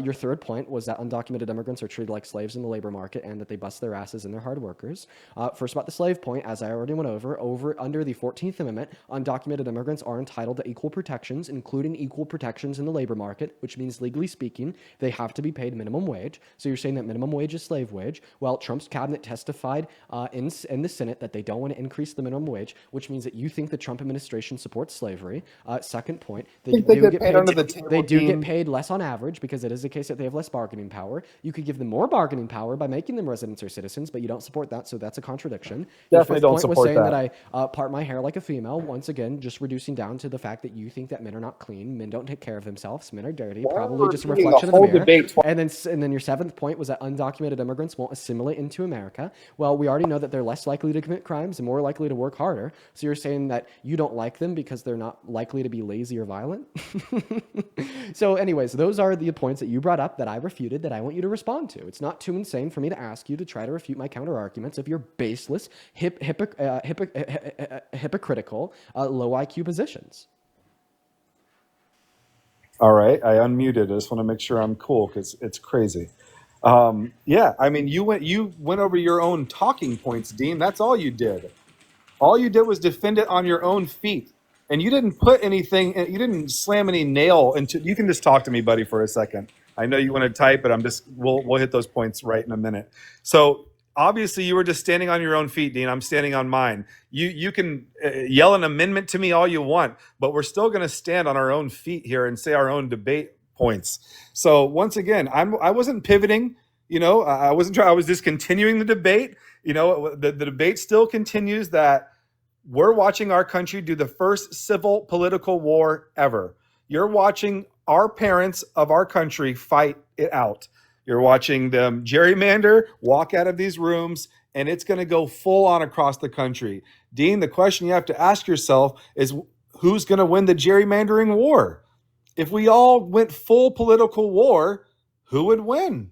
Your third point was that undocumented immigrants are treated like slaves in the labor market and that they bust their asses and they're hard workers. First about the slave point, as I already went over under the 14th Amendment, undocumented immigrants are entitled to equal protections, including equal protections in the labor market, which means legally speaking, they have to be paid minimum wage. So you're saying that minimum wage is slave wage. Well, Trump's cabinet testified in the Senate that they don't want to increase the minimum wage, which means that you think the Trump administration supports slavery. Second point, they do get paid less on average because it is the case that they have less bargaining power. You could give them more bargaining power by making them residents or citizens, but you don't support that, so that's a contradiction. Definitely don't point support was saying that. I part my hair like a female. Once again, just reducing down to the fact that you think that men are not clean, men don't take care of themselves, men are dirty, probably just a reflection of the mirror. And then your seventh point was that undocumented immigrants won't assimilate into America. Well, we already know that they're less likely to commit crimes and more likely to work harder. So you're saying that you don't like them because they're not likely to be lazy or violent? So anyways, those are the points that you brought up that I refuted that I want you to respond to. It's not too insane for me to ask you to try to refute my counter arguments of your baseless, hypocritical, low IQ positions. All right, I unmuted. I just want to make sure I'm cool because it's crazy. Yeah, I mean, you went over your own talking points, Dean. That's all you did. All you did was defend it on your own feet, and you didn't put anything. You didn't slam any nail into. You can just talk to me, buddy, for a second. I know you want to type, but we'll hit those points right in a minute. So obviously, you were just standing on your own feet, Dean. I'm standing on mine. You can yell an amendment to me all you want, but we're still going to stand on our own feet here and say our own debate points. So once again, I wasn't pivoting. I wasn't trying. I was just continuing the debate. The debate still continues that we're watching our country do the first civil political war ever. You're watching our parents of our country fight it out. You're watching them gerrymander, walk out of these rooms, and it's going to go full on across the country. Dean, the question you have to ask yourself is who's going to win the gerrymandering war? If we all went full political war, who would win?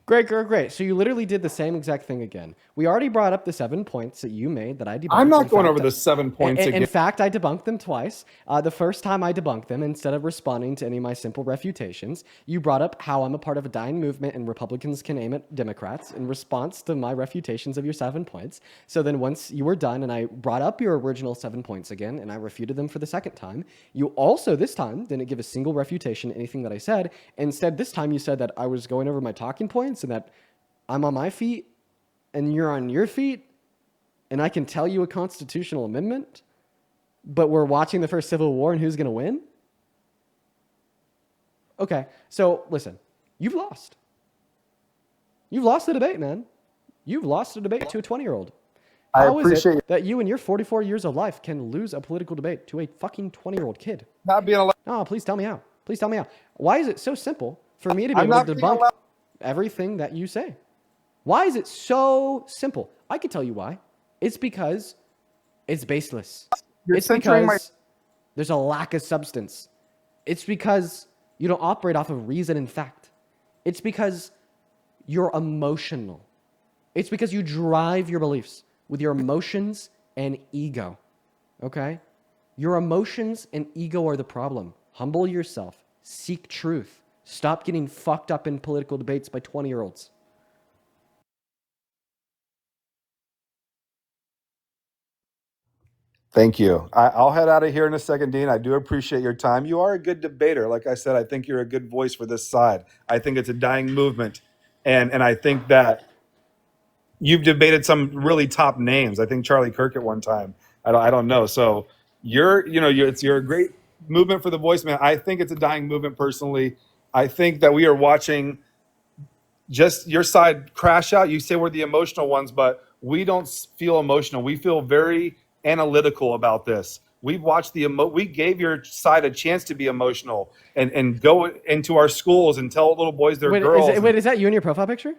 Great. So you literally did the same exact thing again. We already brought up the 7 points that you made that I debunked. I'm not going over the 7 points again. In fact, I debunked them twice. The first time I debunked them, instead of responding to any of my simple refutations, you brought up how I'm a part of a dying movement and Republicans can aim at Democrats in response to my refutations of your 7 points. So then once you were done and I brought up your original 7 points again and I refuted them for the second time, you also this time didn't give a single refutation to anything that I said. Instead, this time you said that I was going over my talking points and that I'm on my feet and you're on your feet and I can tell you a constitutional amendment, but we're watching the first Civil War and who's going to win? Okay, so listen, you've lost. You've lost the debate, man. You've lost the debate to a 20-year-old. How is it that you in your 44 years of life can lose a political debate to a fucking 20-year-old kid? Not being allowed. No, please tell me how. Please tell me how. Why is it so simple for me to be able to debunk everything that you say? Why is it so simple? I can tell you why. It's because it's baseless. It's because there's a lack of substance. It's because you don't operate off of reason and fact. It's because You're emotional. It's because you drive your beliefs with your emotions and ego. Okay? Your emotions and ego are the problem. Humble yourself. Seek truth. Stop getting fucked up in political debates by 20-year-olds. Thank you. I'll head out of here in a second, Dean. I do appreciate your time. You are a good debater. Like I said, I think you're a good voice for this side. I think it's a dying movement. And I think that you've debated some really top names. I think Charlie Kirk at one time. I don't know. So you're a great movement for the voice, man. I think it's a dying movement personally. I think that we are watching just your side crash out. You say we're the emotional ones, but we don't feel emotional. We feel very analytical about this. We've watched we gave your side a chance to be emotional and go into our schools and tell little boys they're girls. Is that you in your profile picture?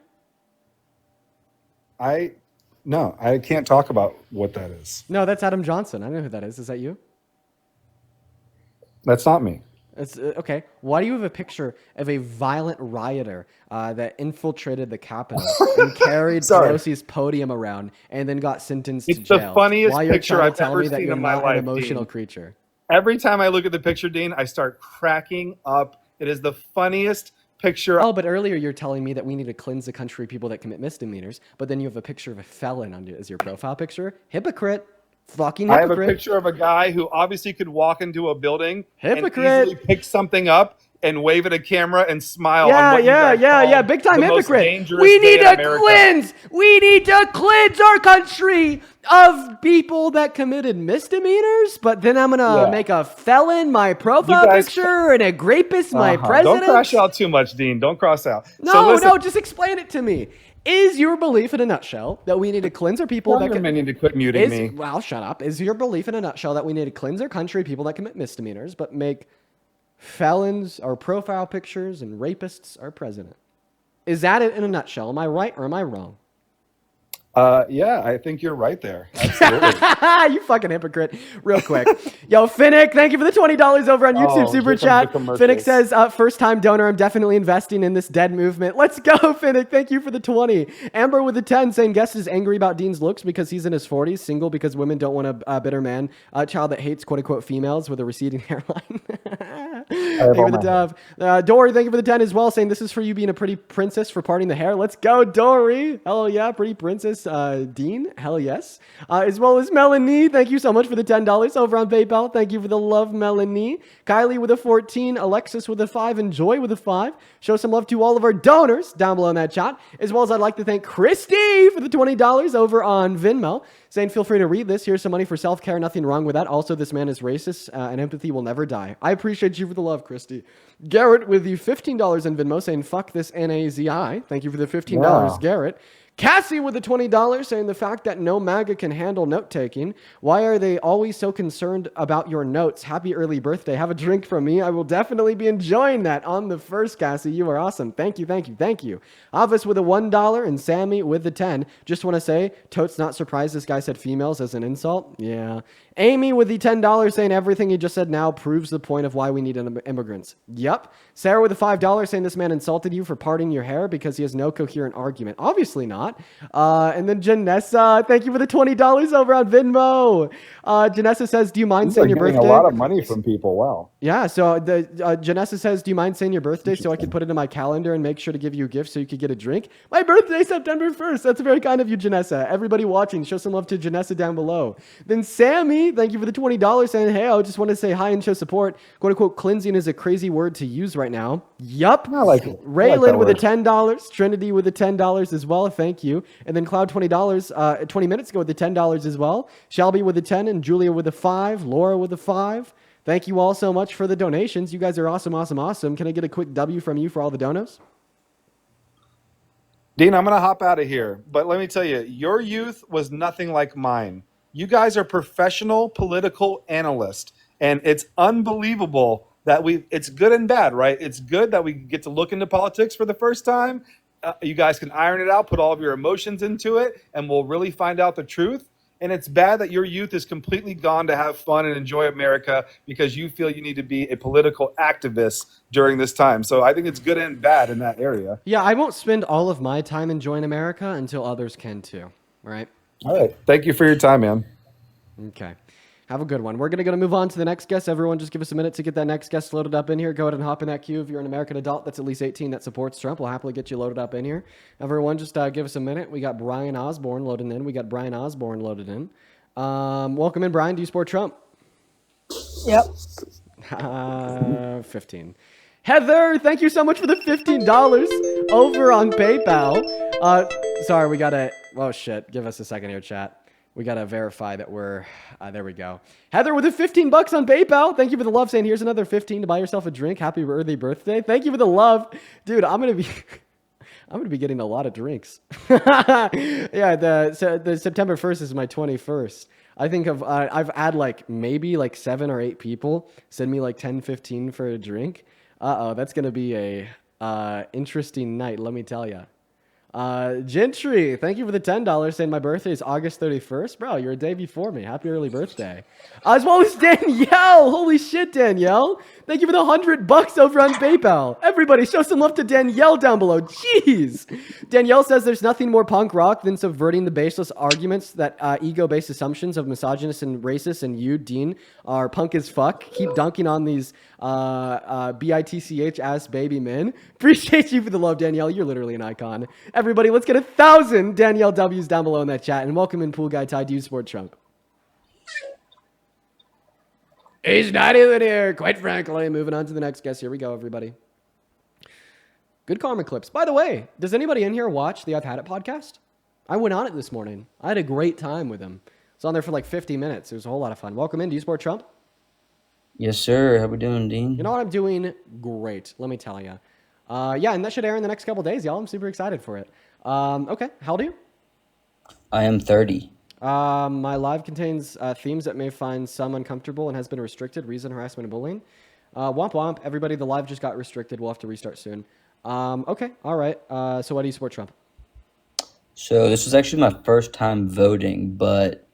No, I can't talk about what that is. No, that's Adam Johnson. I don't know who that is. Is that you? That's not me. It's okay. Why do you have a picture of a violent rioter that infiltrated the Capitol and carried Pelosi's podium around and then got sentenced to jail? It's the funniest Why you're picture trying to I've tell ever me that seen you're in my not life, an emotional Dean. creature? Every time I look at the picture, Dean, I start cracking up. It is the funniest picture. Oh, but earlier you're telling me that we need to cleanse the country of people that commit misdemeanors, but then you have a picture of a felon as your profile picture. Hypocrite. Fucking hypocrite. I have a picture of a guy who obviously could walk into a building Hypocrite. and easily pick something up and wave at a camera and smile. Yeah. Big time hypocrite. We need to cleanse. We need to cleanse our country of people that committed misdemeanors. But then I'm gonna make a felon my profile picture and a rapist my president. Don't crash out too much, Dean. Don't cross out. No, just explain it to me. Is your belief in a nutshell that we need to cleanse our people that need to quit muting me? Well, shut up. Is your belief in a nutshell that we need to cleanse our country of people that commit misdemeanors, but make felons our profile pictures and rapists our president? Is that it in a nutshell? Am I right or am I wrong? Yeah, I think you're right there. Absolutely. You fucking hypocrite. Real quick. Yo, Finnick, thank you for the $20 over on YouTube Super Chat. Finnick says, first time donor, I'm definitely investing in this dead movement. Let's go, Finnick. Thank you for the 20. Amber with the 10 saying, guest is angry about Dean's looks because he's in his 40s, single because women don't want a bitter man, a child that hates quote unquote females with a receding hairline. Thank you for the dove. Dory, thank you for the 10 as well, saying this is for you being a pretty princess for parting the hair. Let's go, Dory. Hell yeah, pretty princess. Dean, hell yes. As well as Melanie, thank you so much for the $10 over on PayPal. Thank you for the love, Melanie. Kylie with a 14, Alexis with a 5, and Joy with a 5. Show some love to all of our donors down below in that chat. As well as I'd like to thank Christy for the $20 over on Venmo, saying feel free to read this. Here's some money for self-care. Nothing wrong with that. Also, this man is racist and empathy will never die. I appreciate you for the love, Christy. Garrett with the $15 in Venmo saying fuck this NAZI. Thank you for the $15, Garrett. Cassie with the $20 saying the fact that no Maga can handle note-taking. Why are they always so concerned about your notes? Happy early birthday. Have a drink from me. I will definitely be enjoying that on the first, Cassie. You are awesome. Thank you. Avis with a $1 and Sammy with the 10. Just want to say, totes not surprised this guy said females as an insult. Yeah. Amy with the $10 saying everything he just said now proves the point of why we need immigrants. Yep. Sarah with the $5 saying this man insulted you for parting your hair because he has no coherent argument. Obviously not. And then Janessa, thank you for the $20 over on Venmo. Janessa says, do you mind saying your birthday? A lot of money from people. Wow. Yeah. So the Janessa says, do you mind saying your birthday so I can put it in my calendar and make sure to give you a gift so you could get a drink? My birthday, September 1st. That's very kind of you, Janessa. Everybody watching, show some love to Janessa down below. Then Sammy, thank you for the $20 saying, hey, I just want to say hi and show support. Quote unquote, cleansing is a crazy word to use right now. Yup. I like it. Raylan with the $10. Trinity with the $10 as well. Thank you. And then Cloud $20, 20 minutes ago with the $10 as well. Shelby with the 10 and Julia with the 5. Laura with the 5. Thank you all so much for the donations. You guys are awesome. Can I get a quick W from you for all the donos? Dean, I'm going to hop out of here, but let me tell you, your youth was nothing like mine. You guys are professional political analysts, and it's unbelievable that it's good and bad, right? It's good that we get to look into politics for the first time. You guys can iron it out, put all of your emotions into it, and we'll really find out the truth. And it's bad that your youth is completely gone to have fun and enjoy America because you feel you need to be a political activist during this time. So I think it's good and bad in that area. Yeah, I won't spend all of my time enjoying America until others can too. Right? All right. Thank you for your time, man. Okay. Have a good one. We're going to move on to the next guest. Everyone just give us a minute to get that next guest loaded up in here. Go ahead and hop in that queue. If you're an American adult that's at least 18 that supports Trump, we'll happily get you loaded up in here. Everyone just give us a minute. We got Brian Osborne loading in. Welcome in, Brian. Do you support Trump? Yep. 15. Heather, thank you so much for the $15 over on PayPal. Sorry, we got to... Oh, shit. Give us a second here, chat. We got to verify that we're... there we go. Heather with the $15 on PayPal. Thank you for the love, saying here's another 15 to buy yourself a drink. Happy early birthday. Thank you for the love. Dude, I'm going to be getting a lot of drinks. Yeah, the September 1st is my 21st. I think I've had like maybe like 7 or 8 people send me like 10, 15 for a drink. That's going to be a interesting night, let me tell you. Gentry, thank you for the $10, saying my birthday is August 31st. Bro, you're a day before me. Happy early birthday. As well as Danielle. Holy shit, Danielle. Thank you for the $100 over on PayPal. Everybody, show some love to Danielle down below. Jeez. Danielle says there's nothing more punk rock than subverting the baseless arguments that ego-based assumptions of misogynists and racists, and you, Dean, are punk as fuck. Keep dunking on these bitch ass baby men. Appreciate you for the love, Danielle. You're literally an icon. Everybody, let's get 1,000 Danielle W's down below in that chat. And welcome in, Pool Guy Ty. Do you support Trump? He's not even here, quite frankly. Moving on to the next guest. Here we go, everybody. Good karma clips. By the way, does anybody in here watch the I've Had It podcast? I went on it this morning. I had a great time with him. I was on there for like 50 minutes. It was a whole lot of fun. Welcome in. Do you support Trump? Yes, sir. How we doing, Dean? You know what? I'm doing great. Let me tell you. Yeah, and that should air in the next couple days, y'all. I'm super excited for it. Okay, how old are you? I am 30. My live contains themes that may find some uncomfortable and has been restricted. Reason, harassment, and bullying. Womp womp. Everybody, the live just got restricted. We'll have to restart soon. Okay, all right. So why do you support Trump? So this was actually my first time voting, but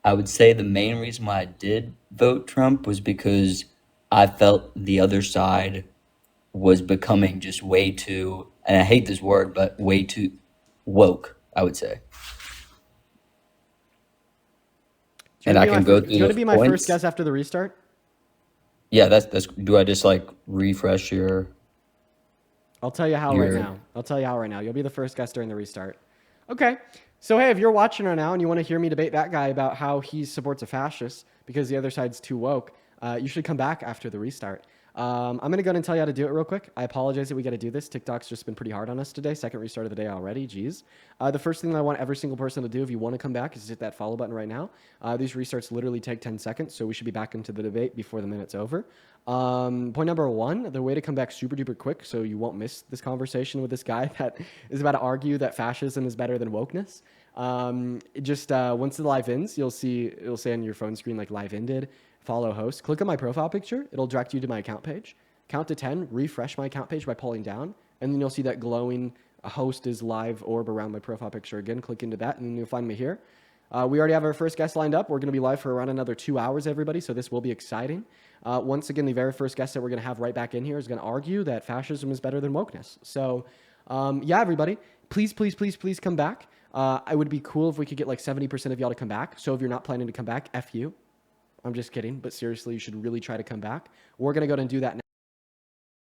I would say the main reason why I did vote Trump was because I felt the other side was becoming just way too, and I hate this word, but way too woke, I would say. And I can go through. Do you want to be my points. first guest after the restart? Yeah, that's. Do I just like refresh your? I'll tell you how right now. You'll be the first guest during the restart. Okay. So, hey, if you're watching right now and you want to hear me debate that guy about how he supports a fascist because the other side's too woke, you should come back after the restart. I'm going to go ahead and tell you how to do it real quick. I apologize that we got to do this. TikTok's just been pretty hard on us today. Second restart of the day already. Jeez. The first thing that I want every single person to do if you want to come back is hit that follow button right now. These restarts literally take 10 seconds, so we should be back into the debate before the minute's over. Point number 1, the way to come back super duper quick so you won't miss this conversation with this guy that is about to argue that fascism is better than wokeness. Once the live ends, it'll say on your phone screen like live ended. Follow host. Click on my profile picture. It'll direct you to my account page. Count to 10. Refresh my account page by pulling down. And then you'll see that glowing host is live orb around my profile picture again. Click into that and then you'll find me here. We already have our first guest lined up. We're going to be live for around another 2 hours, everybody. So this will be exciting. Once again, the very first guest that we're going to have right back in here is going to argue that fascism is better than wokeness. So yeah, everybody, please come back. I would be cool if we could get like 70% of y'all to come back. So if you're not planning to come back, F you. I'm just kidding, but seriously, you should really try to come back. We're going to go ahead and do that now.